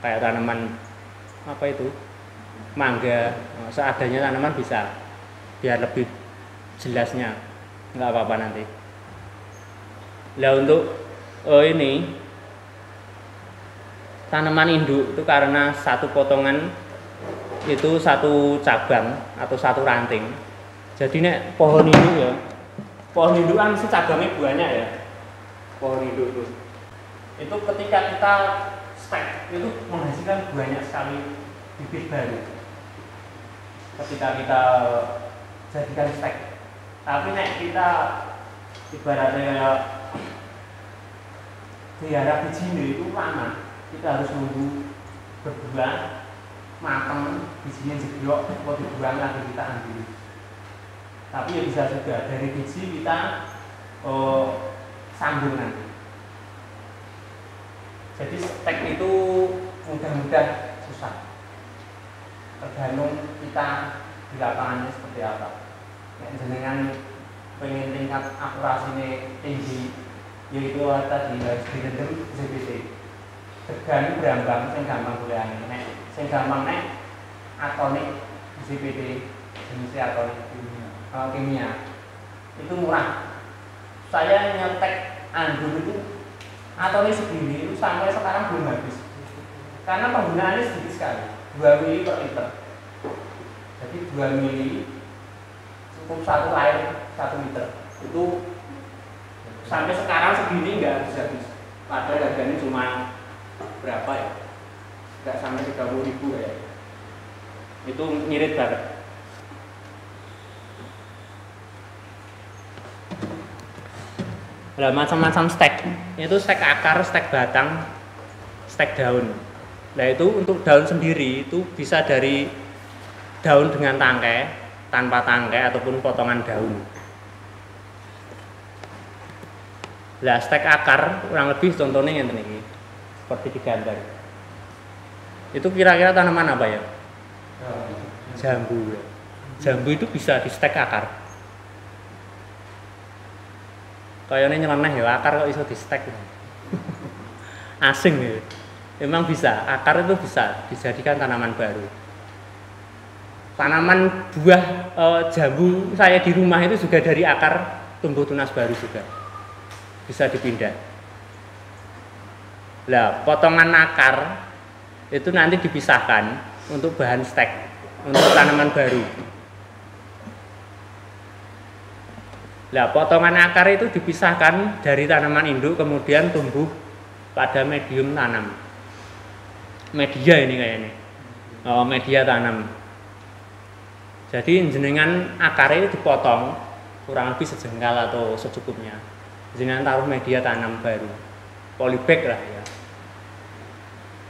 Kayak tanaman apa itu? Mangga, seadanya tanaman bisa. Biar lebih jelasnya. Enggak apa-apa nanti. Lah untuk ini tanaman induk itu karena satu potongan itu satu cabang atau satu ranting. Jadi nek pohon induk ya, pohon induk kan si cabangnya banyak ya. Pohon induk itu ketika kita stek itu menghasilkan banyak sekali bibit baru. Ketika kita jadikan stek. Tapi nek kita ibaratnya biara bijinya itu lama. Kita harus nunggu berbuah, matang, bijinya jeblok, mau dibuang lagi kita ambil. Tapi ya bisa juga dari biji kita sambung nanti. Jadi stek itu mudah-mudah susah. Tergantung kita di lapangannya seperti apa. Yang jenengan pengen tingkat akurasinya tinggi, yaitu tadi harus direndam ZBT. Tegani berambang, sing gampang kuliahane. Nek sing gampang nek atonik ZBT, jenis atonik kimia. Itu murah. Saya nyetek anggur itu atonik segini itu sampai sekarang belum habis. Karena penggunaannya sedikit sekali, 2 mili per liter. Jadi 2 mili cukup 1 air 1 liter. Itu sampai sekarang segini enggak habis-habis. Padahal harganya cuma berapa ya? Enggak sampai 30.000 ya. Itu ngirit banget. Lah macam-macam stek. Itu stek akar, stek batang, stek daun. Nah itu untuk daun sendiri itu bisa dari daun dengan tangkai, tanpa tangkai ataupun potongan daun. Lah stek akar kurang lebih contohnya ngene iki. Seperti di gambar. Itu kira-kira tanaman apa ya? Jambu ya. Jambu itu bisa di stek akar. Kayaknya nyeleneh ya, akar kok iso di stek. Asing ya. Memang bisa, akar itu bisa dijadikan tanaman baru. Tanaman buah jambu saya di rumah itu juga dari akar tumbuh tunas baru juga. Bisa dipindah. Lah, potongan akar itu nanti dipisahkan untuk bahan stek, untuk tanaman baru. Lah, potongan akar itu dipisahkan dari tanaman induk kemudian tumbuh pada medium tanam. Media ini kayaknya. Oh, media tanam. Jadi jenengan akarnya dipotong kurang lebih sejengkal atau secukupnya. Jenengan taruh media tanam baru. Polybag lah ya.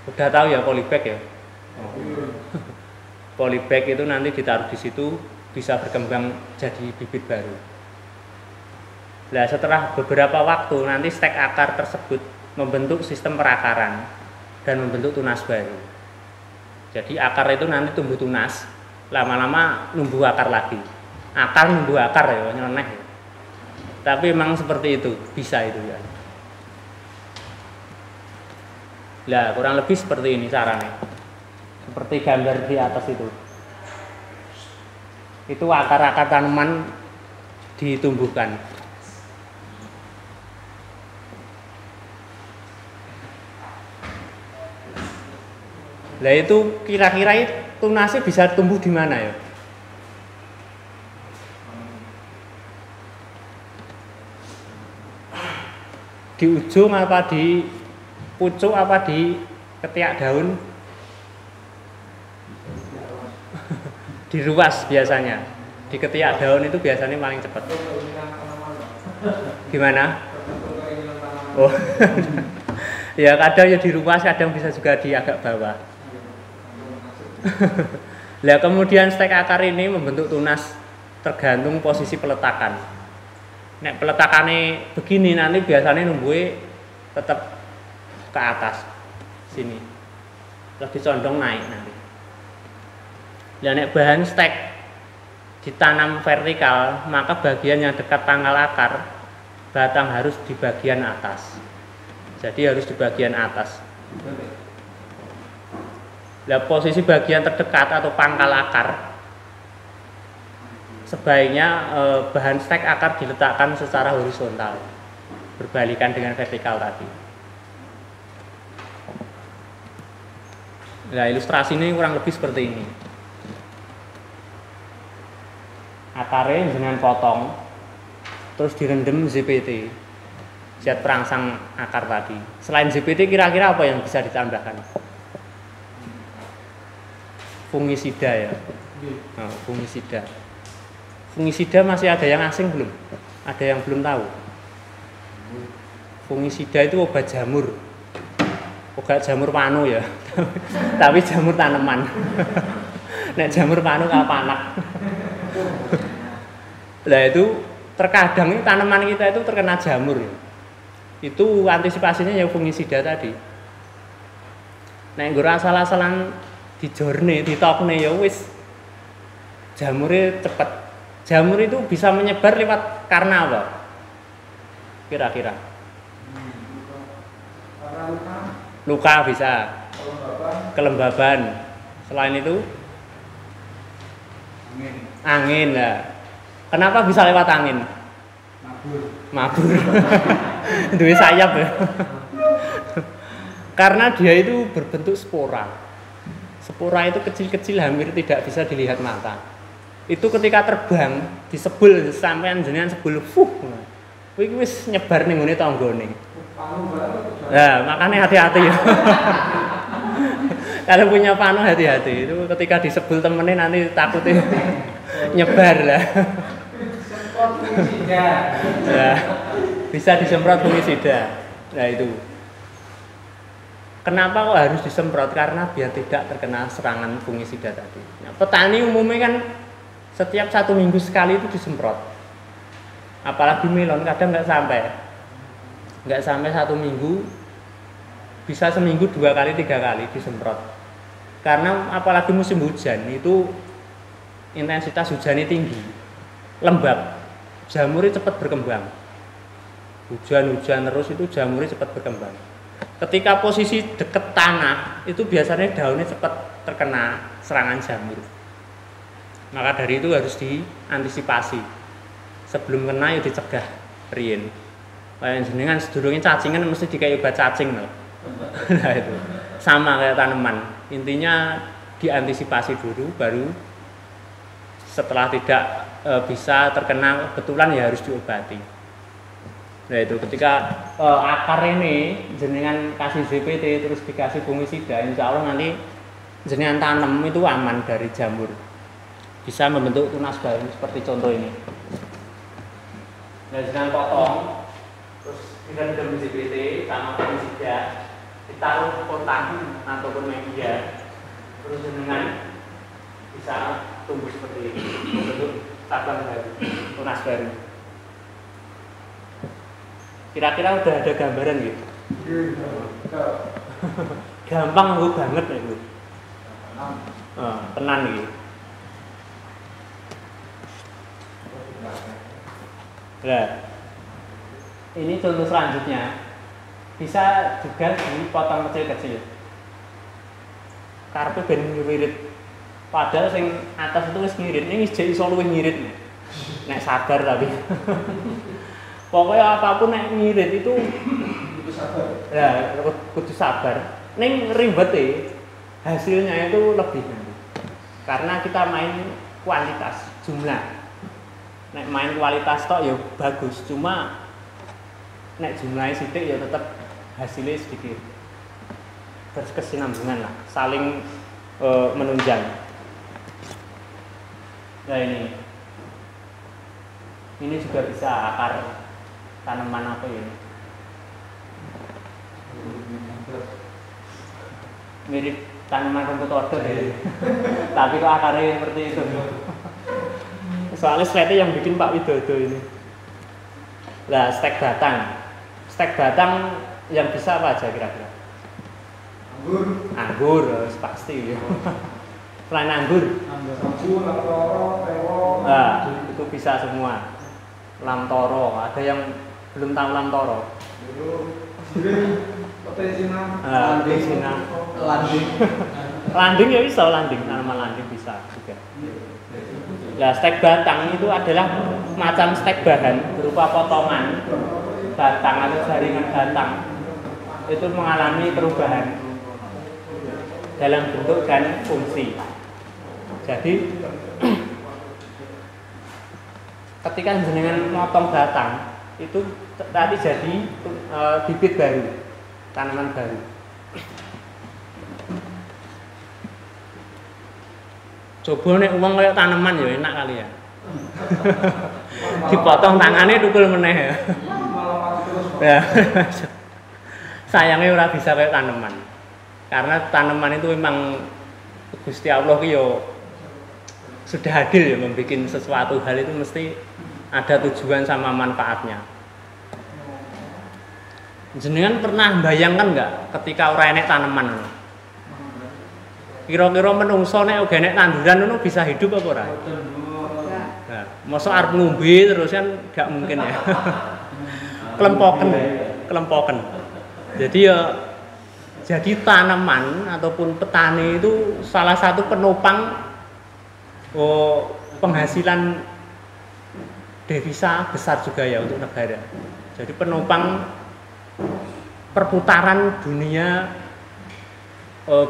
Udah tahu ya polybag ya? Oh. Polybag itu nanti ditaruh di situ bisa berkembang jadi bibit baru. Nah, setelah beberapa waktu nanti stek akar tersebut membentuk sistem perakaran dan membentuk tunas baru. Jadi akar itu nanti tumbuh tunas, lama-lama numbuh akar lagi. Akar numbuh akar ya, nyeleneh. Ya. Tapi memang seperti itu, bisa itu ya. Nah, kurang lebih seperti ini caranya. Seperti gambar di atas itu. Itu akar-akar tanaman ditumbuhkan. Lah itu kira-kira tunasnya bisa tumbuh di mana ya? Di ujung apa di pucuk apa di ketiak daun? Di ruas biasanya. Di ketiak daun itu biasanya paling cepat. Gimana? Oh. Ya kadang ya di ruas, kadang bisa juga di agak bawah. Lah kemudian stek akar ini membentuk tunas tergantung posisi peletakan. Nek peletakannya begini nanti biasanya numbuhnya tetap ke atas sini, lebih condong naik nanti. Lah nek bahan stek ditanam vertikal maka bagian yang dekat tanggal akar batang harus di bagian atas. Jadi harus di bagian atas. Nah, posisi bagian terdekat atau pangkal akar sebaiknya bahan stek akar diletakkan secara horizontal, berbalikan dengan vertikal tadi. Nah, ilustrasi ini kurang lebih seperti ini. Akarnya dengan potong, terus direndam ZPT, zat perangsang akar tadi. Selain ZPT kira-kira apa yang bisa ditambahkan? Fungisida ya. Oh, fungisida. Fungisida masih ada yang asing belum? Ada yang belum tahu? Fungisida itu obat jamur. Obat jamur panu ya. Tapi jamur tanaman. Nek jamur panu kapanak. Lah itu terkadang tanaman kita itu terkena jamur ya. Itu antisipasinya ya fungisida tadi. Nek nggo asal-asalan dijorne, ditokne ya wis jamurnya cepet. Jamur itu bisa menyebar lewat karena apa? Kira-kira? Luka bisa. Kelembaban. Selain itu? Angin lah. Kenapa bisa lewat angin? Mabur. Duwe sayap ya. Karena dia itu berbentuk spora. Spora itu kecil-kecil hampir tidak bisa dilihat mata. Itu ketika terbang disebul sampean jenengan sebul kuwi wis nyebar ning ngene tanggane. Nah, makanya hati-hati ya. Kalau punya panu hati-hati. Itu ketika disebul temennya nanti takutnya nyebar lah. Nah, bisa disemprot fungisida. Nah itu. Kenapa kok harus disemprot? Karena biar tidak terkena serangan fungisida tadi. Nah, petani umumnya kan setiap 1 minggu sekali itu disemprot. Apalagi melon kadang nggak sampai 1 minggu, bisa seminggu 2 kali 3 kali disemprot. Karena apalagi musim hujan itu intensitas hujannya tinggi, lembab, jamurnya cepat berkembang. Hujan-hujan terus itu jamurnya cepat berkembang. Ketika posisi dekat tanah itu biasanya daunnya cepat terkena serangan jamur. Maka dari itu harus diantisipasi. Sebelum kena ya dicegah riyen. Kayak jenengan sedurunge cacingan mesti dikai obat cacing loh. Nah itu sama kayak tanaman. Intinya diantisipasi dulu, baru setelah tidak bisa terkena betulan ya harus diobati. Nah itu ketika akar ini jenengan kasih ZPT terus dikasih fungisida, insya Allah nanti jenengan tanam itu aman dari jamur, bisa membentuk tunas baru seperti contoh ini. Nah jenengan potong terus direndam ZPT sama fungisida, ditaruh kotak ataupun media, terus jenengan bisa tumbuh seperti ini, membentuk cabang baru, tunas baru. Kira-kira udah ada gambaran gitu? Gampang gue banget ya gue. Tenan gitu. Nah, ini contoh selanjutnya bisa juga dipotong kecil-kecil. Karpe ben ngirit. Padahal sing atas itu wis ngirit, ini wis iso luwih ngirit. Nek sabar tapi. Pokoknya apapun nek ngirit itu kudu sabar. Ya, kudu sabar. Ning ribet hasilnya itu lebih nanti. Karena kita main kuantitas, jumlah. Nek main kualitas tok ya bagus, cuma nek jumlahnya sedikit ya tetap hasilnya sedikit. Berkesinambungan lah, saling menunjang. Nah ini juga bisa akar tanaman apa ini? Mirip tanaman rumput odot ya. Tapi kok akarnya seperti itu. Soalnya slide yang bikin Pak Widodo ini. Nah, stek batang. Stek batang yang bisa apa aja kira-kira? Anggur pasti ya. Selain anggur, lamtoro, tewong. Nah, itu bisa semua. Lamtoro, ada yang belum tahu lamtoro. Landing ya bisa, landing, tanaman landing bisa juga. Nah, stek batang itu adalah macam stek bahan berupa potongan batang atau jaringan batang. Itu mengalami perubahan dalam bentuk dan fungsi. Jadi ketika jenengan motong batang itu tadi jadi bibit baru, tanaman baru. Coba nek uang kayak tanaman ya enak kali ya. Dipotong tangannya tukul meneh ya. Ya. Sayangnya ora bisa kayak tanaman. Karena tanaman itu memang Gusti Allah ki yo sudah adil ya membuat sesuatu hal itu mesti ada tujuan sama manfaatnya. Jenengan pernah bayangkan nggak ketika ora enek tanaman? Kira-kira menungso nek uga enek tanduran ngono bisa hidup apa ora? Nah, mosok arep ngombe terus kan nggak mungkin ya. Kelempoken. Jadi tanaman ataupun petani itu salah satu penopang penghasilan devisa besar juga ya untuk negara. Jadi penopang perputaran dunia,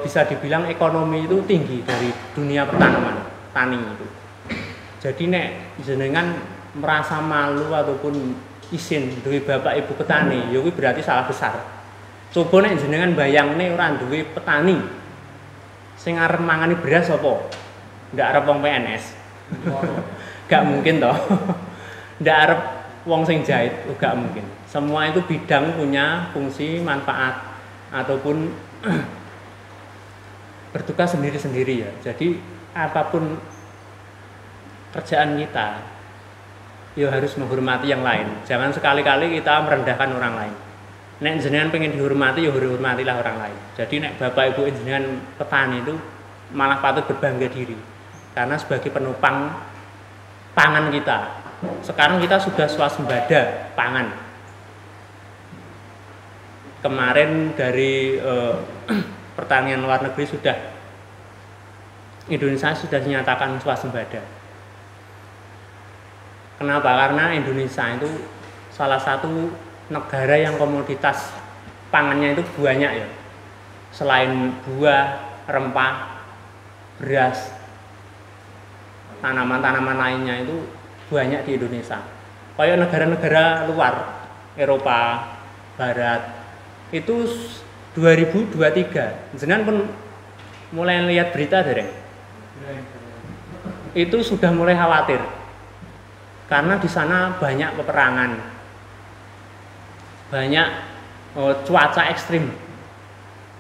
bisa dibilang ekonomi itu tinggi dari dunia pertanaman, tani itu. Jadi nek jenengan merasa malu ataupun isin duwe bapak ibu petani, ya kuwi berarti salah besar. Coba nek jenengan bayangne ora duwe petani sing arep mangani beras apa? Ndak arep wong PNS. Gak mungkin toh. Ndak arep wong sing jahit, gak mungkin. Semua itu bidang punya fungsi, manfaat ataupun bertugas sendiri-sendiri ya. Jadi apapun kerjaan kita, ya harus menghormati yang lain. Jangan sekali-kali kita merendahkan orang lain. Nek jenengan pengen dihormati, ya hormatilah orang lain. Jadi nek bapak ibu jenengan petani itu malah patut berbangga diri. karena sebagai penopang pangan kita. Sekarang kita sudah swasembada pangan. Kemarin dari pertanian luar negeri Indonesia sudah dinyatakan swasembada. Kenapa? Karena Indonesia itu salah satu negara yang komoditas pangannya itu banyak ya. Selain buah, rempah, beras, tanaman-tanaman lainnya itu banyak di Indonesia. Kayak negara-negara luar, Eropa, Barat, itu 2023. Jenengan pun mulai lihat berita dereng. Itu sudah mulai khawatir. Karena di sana banyak peperangan, banyak cuaca ekstrim.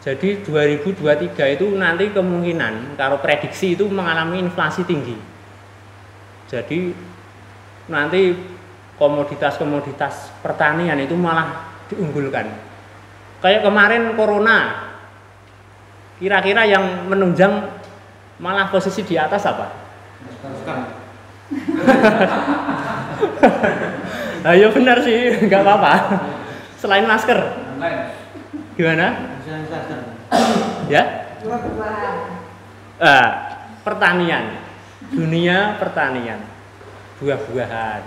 Jadi 2023 itu nanti kemungkinan kalau prediksi itu mengalami inflasi tinggi. Jadi nanti komoditas-komoditas pertanian itu malah diunggulkan. Kayak kemarin corona, kira-kira yang menunjang malah posisi di atas apa? Ayo benar sih, nggak apa-apa. Selain masker, gimana? Ya? Pertanian, dunia pertanian, buah-buahan,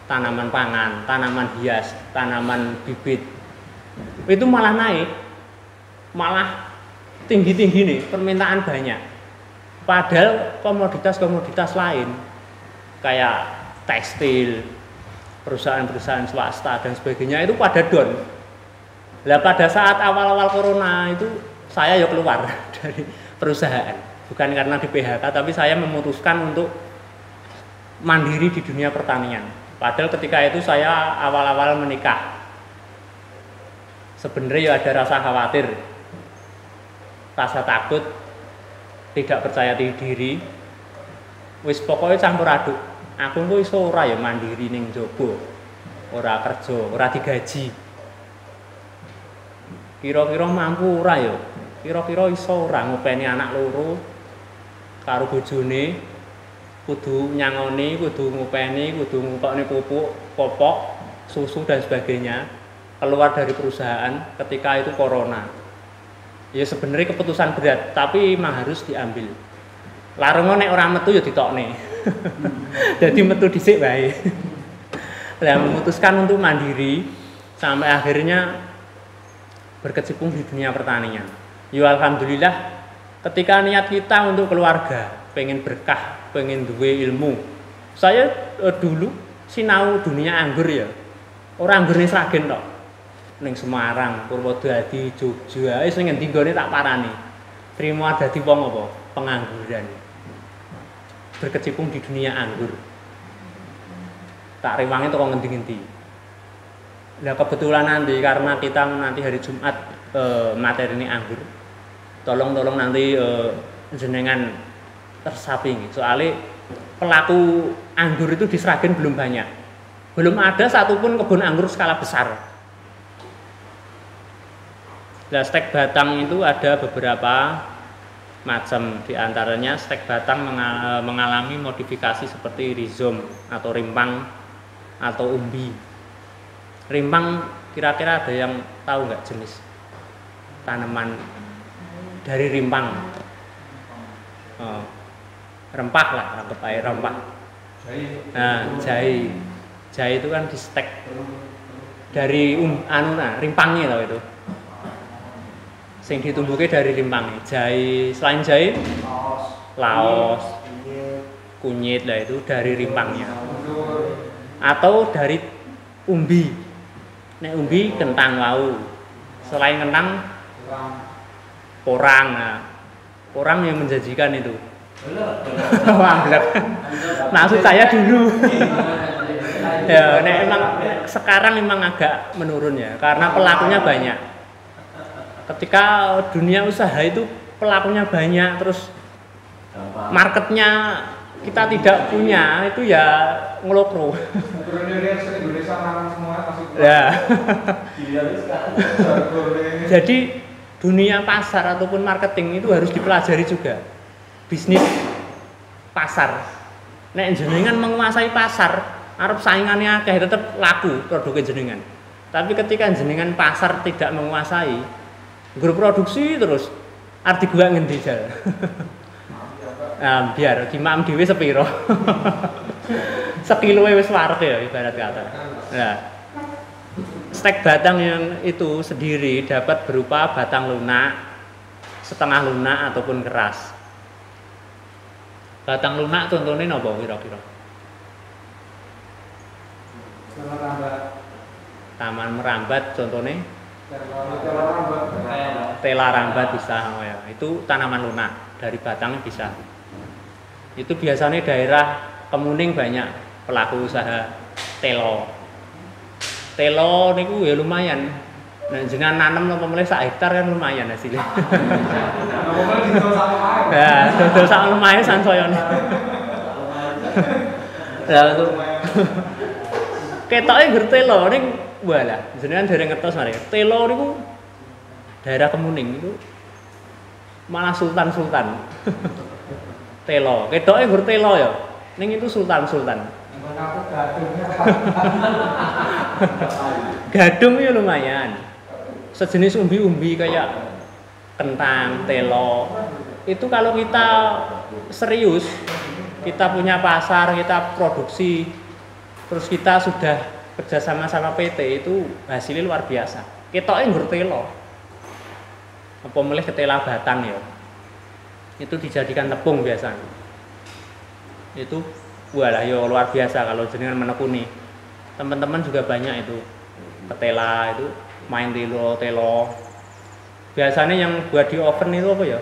tanaman pangan, tanaman hias, tanaman bibit, itu malah naik, malah tinggi-tinggi nih, permintaan banyak. Padahal komoditas-komoditas lain kayak tekstil, perusahaan-perusahaan swasta dan sebagainya itu pada down. Nah, pada saat awal-awal corona itu saya ya keluar dari perusahaan, bukan karena di PHK, tapi saya memutuskan untuk mandiri di dunia pertanian. Padahal ketika itu saya awal-awal menikah, sebenarnya ya ada rasa khawatir, rasa takut, tidak percaya diri. Wis pokoknya campur aduk. Aku kok iso ora ya mandiri ning njaba. Ora kerja, ora digaji. Kira-kira mampu ora ya? Kira-kira iso ora ngopeni anak loro karo bojone, kudu nyangoni, kudu ngopeni, kudu ngupokne pupuk, popok, susu dan sebagainya. Keluar dari perusahaan ketika itu corona. Ya sebenarnya keputusan berat, tapi memang harus diambil. Larangan nek ora metu ya ditokne. Jadi metu dhisik wae. Lah memutuskan untuk mandiri sampai akhirnya berkecimpung di dunia pertanian. Ya alhamdulillah ketika niat kita untuk keluarga, pengen berkah, pengen duwe ilmu. Saya dulu sinau dunia anggur ya. Ora anggurne Sragen tok. Ning Semarang, Purwodadi, Jogja, wis ning endi nggone tak parani. Trimo dadi wong apa? Pengangguran. Berkecimpung di dunia anggur. Tak rewangi toko ngendi-ngendi. Nah kebetulan nanti karena kita nanti hari Jumat materi ini anggur. Tolong nanti jenengan tersaping. Soalnya pelaku anggur itu di Sragen belum banyak. Belum ada satupun kebun anggur skala besar. Nah, stek batang itu ada beberapa macam, diantaranya stek batang mengalami modifikasi seperti rhizome atau rimpang atau umbi. Rimpang kira-kira ada yang tahu nggak jenis tanaman dari rimpang? Rempah lah, anggap aja rempah. Nah, jahe itu kan di stek dari rimpangnya loh itu. Sing ditumbuhke dari rimpangnya. Jahe, selain jahe, laos, kunyit lah itu dari rimpangnya. Atau dari umbi. Nek umbi kentang wau. Selain kentang, porang. Nah, porang yang menjanjikan itu. Amblek. Maksud saya dulu. Ya, nek emang sekarang memang agak menurun ya, karena pelakunya banyak. Ketika dunia usaha itu pelakunya banyak, terus marketnya kita tidak punya, itu ya ngelokro. Ya. Jadi dunia pasar ataupun marketing itu harus dipelajari juga. Bisnis pasar. Nek jenengan menguasai pasar, arep saingannya akeh tetep laku produknya jenengan. Tapi ketika jenengan pasar tidak menguasai, grup produksi terus arti gua ngendi jal. Nah, biar gimam dhewe sepiro. Sekiloe wis wareg ya ibarat kata. Nah, stek batang yang itu sendiri dapat berupa batang lunak, setengah lunak ataupun keras. Batang lunak contohnya napa kira-kira? Taman merambat contohnya? Tela rambat bisa, oh ya. Itu tanaman lunak dari batangnya bisa. Itu biasanya daerah Kemuning banyak pelaku usaha telo. Telo niku ya lumayan. Nah, jenengan nanam napa mulai sak hektar kan lumayan hasilnya. Ya, dodol sak lumayan sansoyone. Lah itu. Ketoke ngger telo ning walah, jenengan dereng ngertos mari. Telo niku daerah Kemuning itu malah sultan-sultan. Telo, ketoke ngger telo ya. Ning itu sultan-sultan. Gadung ya lumayan. Sejenis umbi-umbi kayak kentang, telo. Itu kalau kita serius, kita punya pasar, kita produksi, terus kita sudah kerja sama PT, itu hasilnya luar biasa. Ketoknya nggur telo. Apa milih ketela batang ya. Itu dijadikan tepung biasanya. Itu walah yo luar biasa kalau jenengan menekuni. Teman-teman juga banyak itu ketela itu main telo. Biasanya yang buat di oven itu apa ya?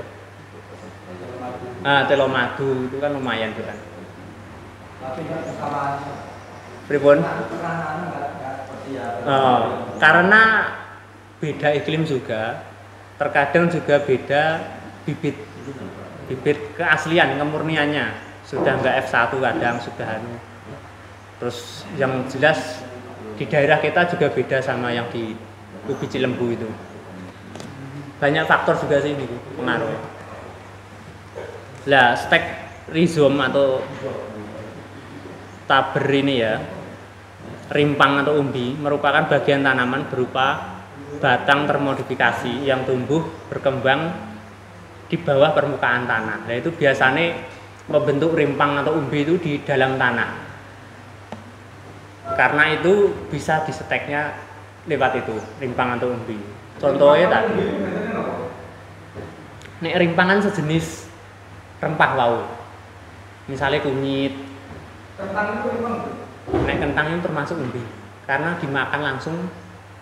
Ah, telo madu itu kan lumayan juga. Pripun? Oh, karena beda iklim juga, terkadang juga beda bibit keaslian, kemurniannya. Sudah enggak F1 kadang sudah terus yang jelas di daerah kita juga beda sama yang di ubi Cilembu itu. Banyak faktor juga sih ini pengaruhnya. Lah stek rhizom atau taber ini ya, rimpang atau umbi merupakan bagian tanaman berupa batang termodifikasi yang tumbuh berkembang di bawah permukaan tanah. Nah itu biasanya membentuk rimpang atau umbi itu di dalam tanah. Karena itu bisa diseteknya lewat itu, rimpang atau umbi. Contohnya tadi. Nek rimpangan sejenis rempah wau. Misalnya kunyit. Kentang itu rimpang. Nek kentang itu termasuk umbi. Karena dimakan langsung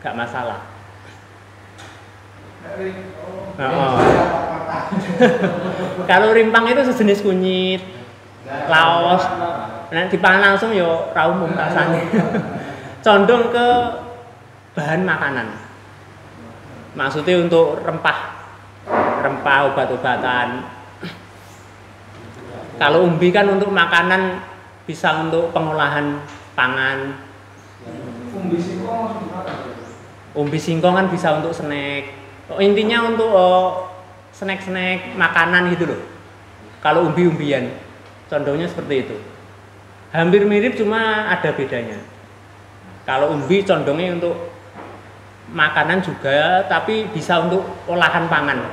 gak masalah. Kalau rimpang itu sejenis kunyit, laos, nah dipangan langsung yo ra umum rasanya. Condong ke bahan makanan. Maksudnya untuk rempah obat-obatan. Kalau umbi kan untuk makanan, bisa untuk pengolahan pangan. Umbi singkong kan bisa untuk snack. Intinya untuk snack makanan gitu loh. Kalau umbi-umbian, condongnya seperti itu. Hampir mirip cuma ada bedanya. Kalau umbi condongnya untuk makanan juga, tapi bisa untuk olahan pangan.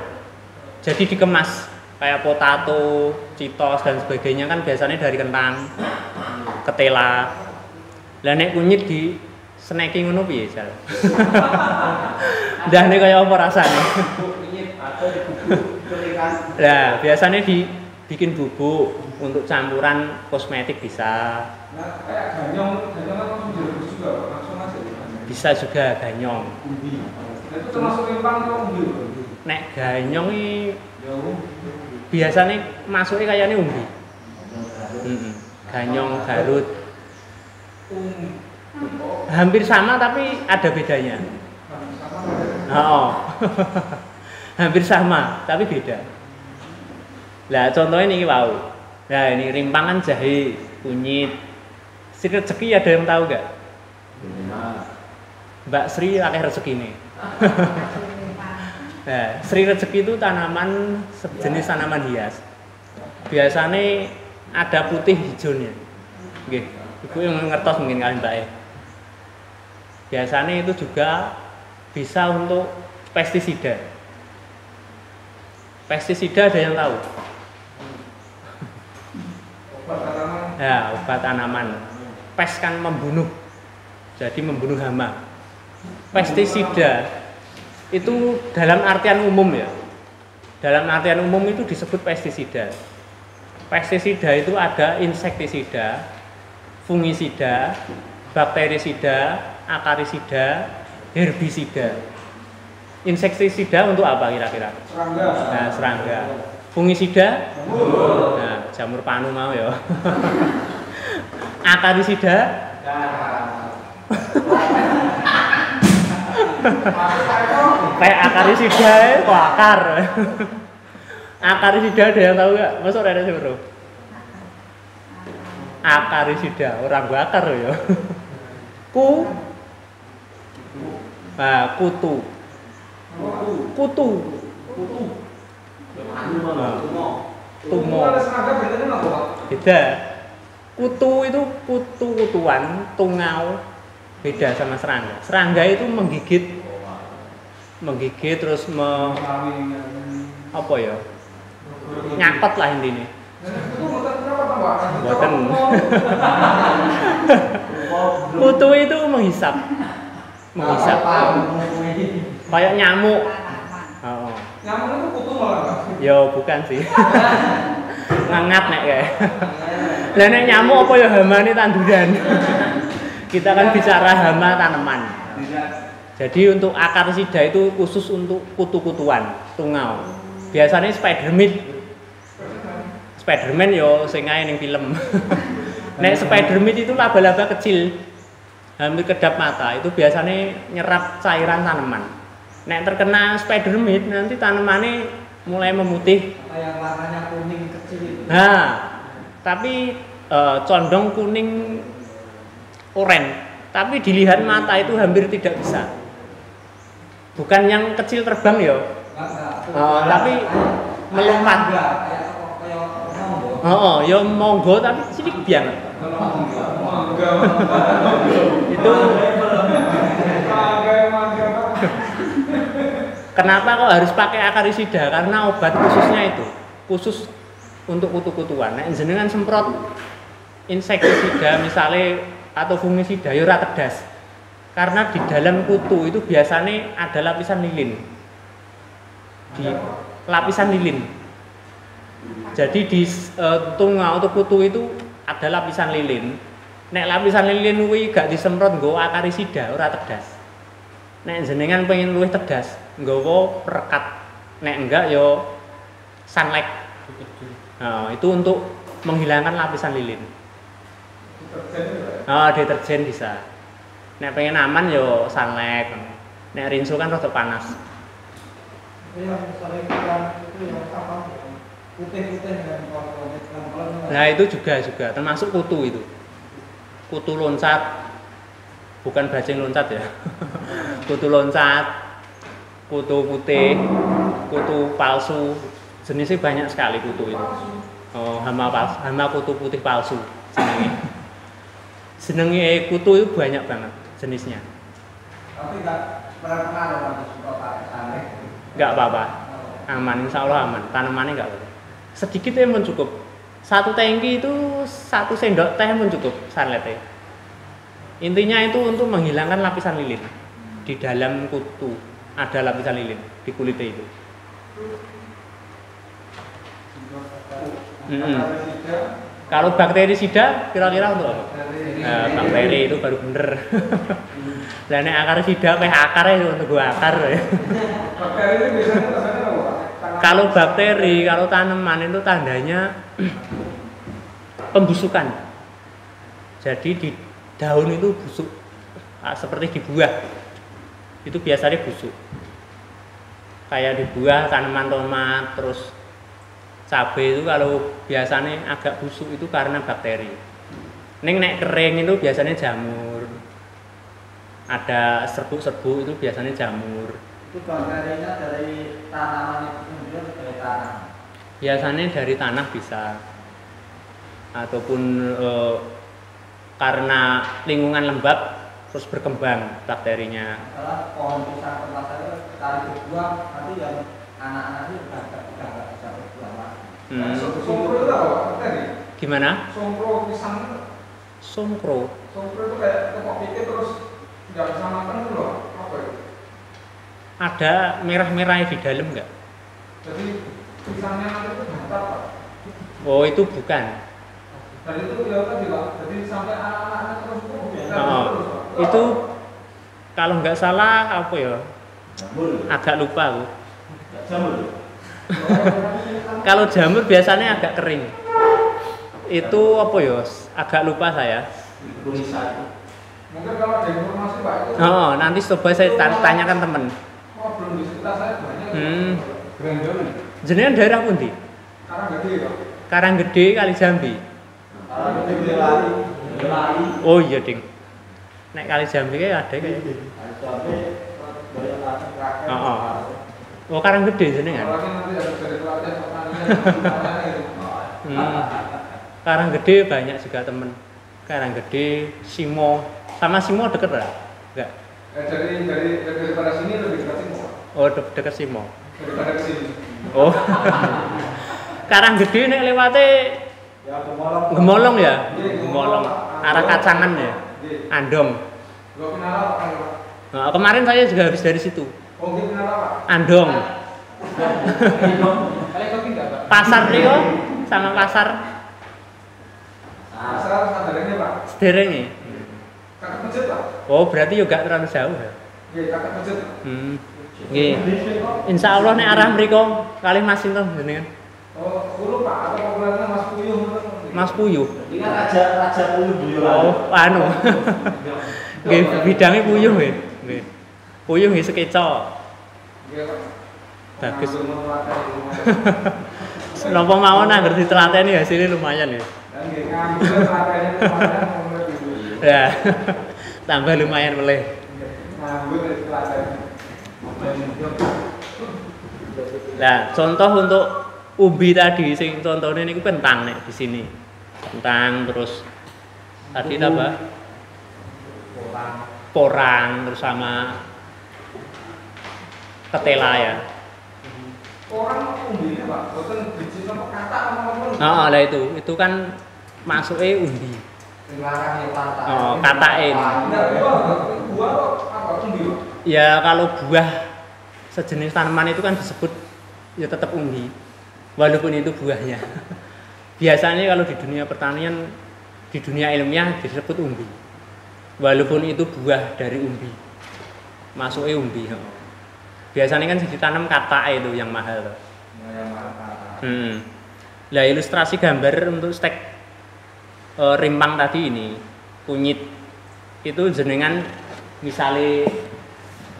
Jadi dikemas kayak potato, citos dan sebagainya kan biasanya dari kentang, ketela. Lah nek kunyit di snacking ngono piye jal. Ndane kaya apa rasane? Lah, biasanya dibikin bubuk untuk campuran kosmetik bisa. Nah, kayak ganyong kan direbus juga, langsung aja. Bisa juga ganyong. Itu termasuk rimpang atau umbi? Nek ganyong iki biasanya masuknya kayaknya umbi. Ganyong, garut. Hampir sama tapi ada bedanya. Oh. Hampir sama tapi beda. Lah contohnya ini wow. Nah ini rimpangan jahe, kunyit. Sri rezeki ada yang tahu gak? Mbak Sri akeh rezeki nih. Nah, Sri rezeki itu tanaman sejenis tanaman hias. Biasanya ada putih hijaunya. Nggih, Ibu yang ngertos mungkin kalian Mbak ya. Biasanya itu juga bisa untuk pestisida. Pestisida ada yang tahu? Obat tanaman. Ya, obat tanaman. Pes kan membunuh. Jadi membunuh hama. Pestisida itu dalam artian umum ya. Dalam artian umum itu disebut pestisida. Pestisida itu ada insektisida, fungisida, bakterisida, akarisida, herbisida. Insektisida untuk apa kira-kira? Serangga. Nah, serangga. Fungisida? Nah, jamur panu mau ya. Akarisida? Kayak akarisida kok akar. Akarisida ada yang tahu nggak? Masuk ada sih bro. Akarisida orang bakar ya. Kutu. Tumo. Beda. Kutu itu kutu-kutuan, tungau. Beda sama serangga. Serangga itu menggigit terus apa ya? Nyakot lah intinya. Boten. Kutu itu menghisap. Kayak nyamuk. Oh. Nyamuk itu kutu malah. Yo bukan sih. Ngangat nek kayak. Lah nek nyamuk apa ya hamane tanduran. Kita kan bicara hama tanaman. Jadi untuk akarisida itu khusus untuk kutu-kutuan, tungau. Biasanya Spiderman yo sing ae ning film. Nek Spiderman itu laba-laba kecil. Hampir kedap mata itu biasanya nyerap cairan tanaman. Nek terkena Spiderman nanti tanamannya mulai memutih. Yang warnanya kuning kecil itu. Nah, tapi condong kuning oranye. Tapi dilihat mata itu hampir tidak bisa. Bukan yang kecil terbang ya. Tapi melompat. Ya monggo tapi sidik biang. Itu kenapa kok harus pakai akarisida? Karena obat khususnya itu khusus untuk kutu-kutuan. Nah, jenengan semprot insektisida misalnya atau fungisida ya ora tedas. Karena di dalam kutu itu biasanya ada lapisan lilin. Di lapisan lilin. Jadi di tungau atau kutu itu ada lapisan lilin. Nek lapisan lilin kuwi gak disemprot nggo akarisida ora tedas. Nek jenengan pengen luwih tedas, nggawa perekat. Nek enggak yo sunlight. Nah, itu untuk menghilangkan lapisan lilin. Deterjen bisa. Nek pengen aman yo sunlight. Nek rinso kan rada panas. Nah, itu juga termasuk kutu itu. Kutu loncat. Bukan bajing loncat ya. Kutu loncat, kutu putih, kutu palsu. Jenisnya banyak sekali kutu itu. Hama kutu putih palsu jenenge kutu itu banyak banget jenisnya. Tapi enggak pernah enggak apa-apa. Aman, insya Allah aman. Tanamannya enggak apa-apa. Sedikit pun cukup. Satu tangki itu 1 sendok teh pun cukup sunlight. Intinya itu untuk menghilangkan lapisan lilin. Di dalam kutu ada lapisan lilin di kulitnya itu. Kalau bakterisida kira-kira untuk apa? Bakteri itu baru bener. Lah nek akarisida peh akar itu untuk gua akar ya. Bakteri itu biasanya tandanya apa? Kalau bakteri, kalau tanaman itu tandanya pembusukan. Jadi di daun itu busuk, seperti di buah. Itu biasanya busuk. Kayak di buah tanaman tomat, terus cabai itu kalau biasanya agak busuk itu karena bakteri. Nek kering itu biasanya jamur. Ada serbuk-serbuk itu biasanya jamur. Itu bakterinya dari tanaman itu sendiri atau dari tanah? Biasanya dari tanah bisa. ataupun karena lingkungan lembab terus berkembang bakterinya. Salah pohon pisang tempat saya kali berbuah nanti yang anak-anaknya udah nggak bisa berbuah lagi. Songkro itu apa tadi? Gimana? Songkro pisang itu. Songkro. Songkro itu kayak tepok pikir terus nggak bisa makan itu loh. Apa itu? Ada merah-merahnya di dalam nggak? Jadi pisangnya nanti itu bantat Pak. Oh itu bukan. Dan itu ya tadi Pak. Jadi sampai anak-anaknya terus itu terus. Itu kalau nggak salah apa ya? Agak lupa aku. Jamur. Kalau jamur biasanya agak kering. Itu apa ya? Agak lupa saya. Mungkin kalau ada informasi Pak itu. Oh, nanti coba saya tanyakan temen. Oh, belum di sekitar saya banyak. Grandone. Jenengan daerah pundi? Karang gede Pak. Karanggede Kali Jambi. Kalau gede lari. Oh iya ding. Nek Kali Jambi kayak ada kayak. Sampai banyak lari. Oh Karanggede jenengan. Apalagi nanti harus dari pelatihan pertanian itu. Karanggede banyak juga temen. Karanggede, Simo, sama Simo deket lah? Enggak. Daripada sini lebih dekat sini. Oh deket Simo. Daripada ke sini. Oh. Karanggede nek lewate Ya Gemolong. Gemolong ya? Gemolong. Arah Kacangan ya? Andong. Gua kenal apa kan Pak? Nah, kemarin saya juga habis dari situ. Oh, dia kenal apa? Andong. Kalian kopi enggak Pak? Pasar Rio sama pasar Asal sadarnya Pak. Sedereng ya? Kakak masjid Pak. Oh berarti juga terlalu jauh ya? Iya, kakak masjid. Nggih. Insya Allah nek arah mriko kalih Mas sinten jenengan? Oh, Puluh Pak atau populernya Mas Puyuh. Mas Puyuh. Ini kan raja puyuh beliau. Oh, anu. Nggih, bidangnya puyuh nggih. Nggih. Puyuh nggih sekeca. Iya Pak. Bagus. Ngambil Napa mawon anggar ditelateni hasilnya lumayan ya. telatennya kemarin ngomong gitu. Ya. Tambah lumayan meleh. Ngambil telatennya. Nah, contoh untuk umbi tadi sing contohnya niku kentang nek di sini. Kentang terus tadi apa? Porang terus sama ketela ya. Orang umbinya Pak, boten biji apa kata apa-apa. Nah, lah itu kan masuknya umbi. Dilarang ya kata. Oh, katae. Buah apa umbi? Ya kalau buah sejenis tanaman itu kan disebut ya tetap umbi. Walaupun itu buahnya. Biasanya kalau di dunia pertanian, di dunia ilmiah disebut umbi. Walaupun itu buah dari umbi. Masuknya umbi. Biasanya kan ditanam katae itu yang mahal. Lah ilustrasi gambar untuk stek rimpang tadi ini, kunyit itu jenengan misalnya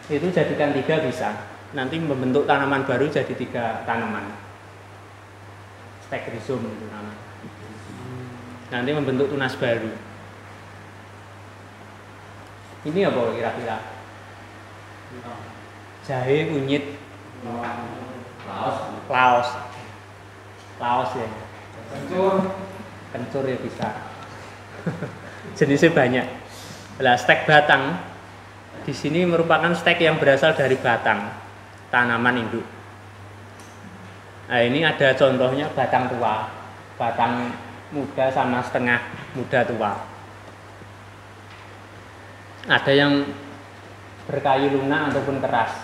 itu jadikan 3 bisa. Nanti membentuk tanaman baru jadi 3 tanaman. Stek rhizome itu namanya. Nanti membentuk tunas baru. Ini apa kira-kira? Jahe, kunyit, laos ya. Kencur ya bisa. Jenisnya banyak. Lah stek batang di sini merupakan stek yang berasal dari batang tanaman induk. Nah ini ada contohnya batang tua, batang muda sama setengah muda tua. Ada yang berkayu lunak ataupun keras.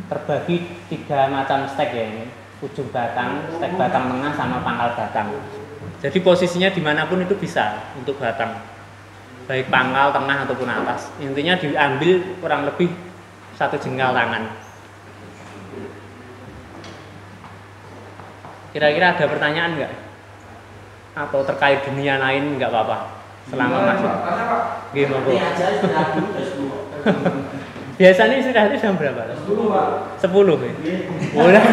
Terbagi 3 macam stek ya ini. Ujung batang, stek batang tengah sama pangkal batang. Jadi posisinya dimanapun itu bisa untuk batang. Baik pangkal, tengah ataupun atas. Intinya diambil kurang lebih 1 jengkal tangan. Kira-kira ada pertanyaan nggak? Atau terkait dunia lain nggak apa-apa? Selama masuk. Gimana? Biasanya istirahatnya jam berapa? 10 Pak. 10 ya? Boleh.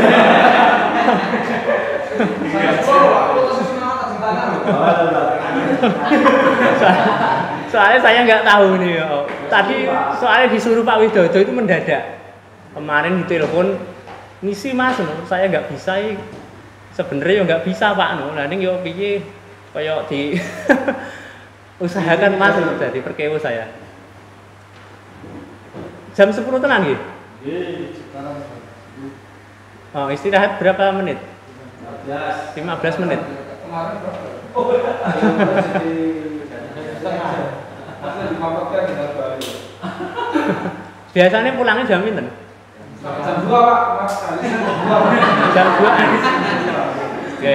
Soalnya saya nggak tahu nih. Tadi soalnya disuruh Pak Widodo itu mendadak. Kemarin ditelepon, misi Mas, saya nggak bisa. sebenarnya ya nggak bisa Pak no. Lah ning yo piye kaya di usahakan Mas jadi perkewo saya. Jam 10 tenan nggih? Nggih, sekarang Oh, istirahat berapa menit? 15. 15 menit. Kemarin berapa? Oh, Masa dimaafkan dengan baik. Biasanya pulangnya jam pinten? Jam 2 Pak, Mas kali Jam 2. Oke.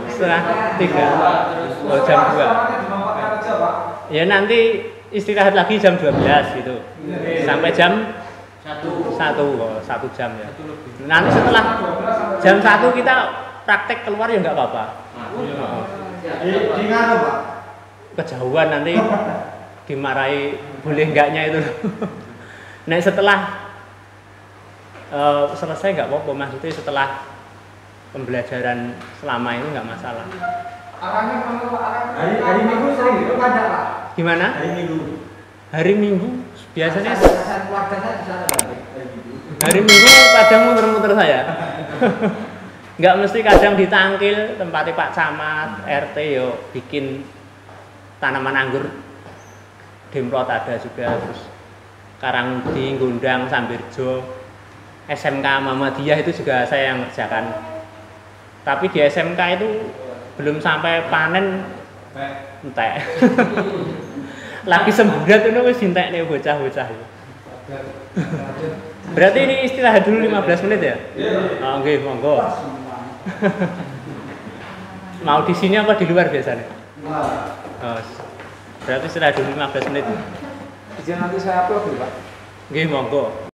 Setengah 3. Oh, jam 2. Dimaafkan aja Pak. Ya nanti istirahat lagi jam 12 gitu. Sampai jam 1. Oh, 1 jam ya. Nanti setelah jam 1 kita praktek keluar ya nggak apa-apa. Di nganu, Pak. Kejauhan nanti dimarahi boleh enggaknya itu. Nah setelah selesai nggak apa-apa, maksudnya setelah pembelajaran selama ini nggak masalah. Arahnya mana Pak? Hari Minggu sering itu ada, Pak. Gimana? Hari Minggu. Hari Minggu biasanya Asal keluarganya di sana Pak. hari Minggu kadang muter-muter saya. Nggak mesti, kadang ditangkil tempatnya Pak Camat, RT yo bikin tanaman anggur, Demplot ada juga, terus Karangdi, Gondang, Sambirjo, SMK Muhammadiyah itu juga saya yang ngerjakan. Tapi di SMK itu belum sampai panen entek. Lagi semburat itu wis entek nih bocah-bocah itu. Berarti ini istirahat dulu 15 menit ya? Oh, oke, monggo. Mau di sini apa di luar biasanya? Oh, berarti istirahat dulu 15 menit. Izin nanti saya upload dulu Pak. Oke, monggo.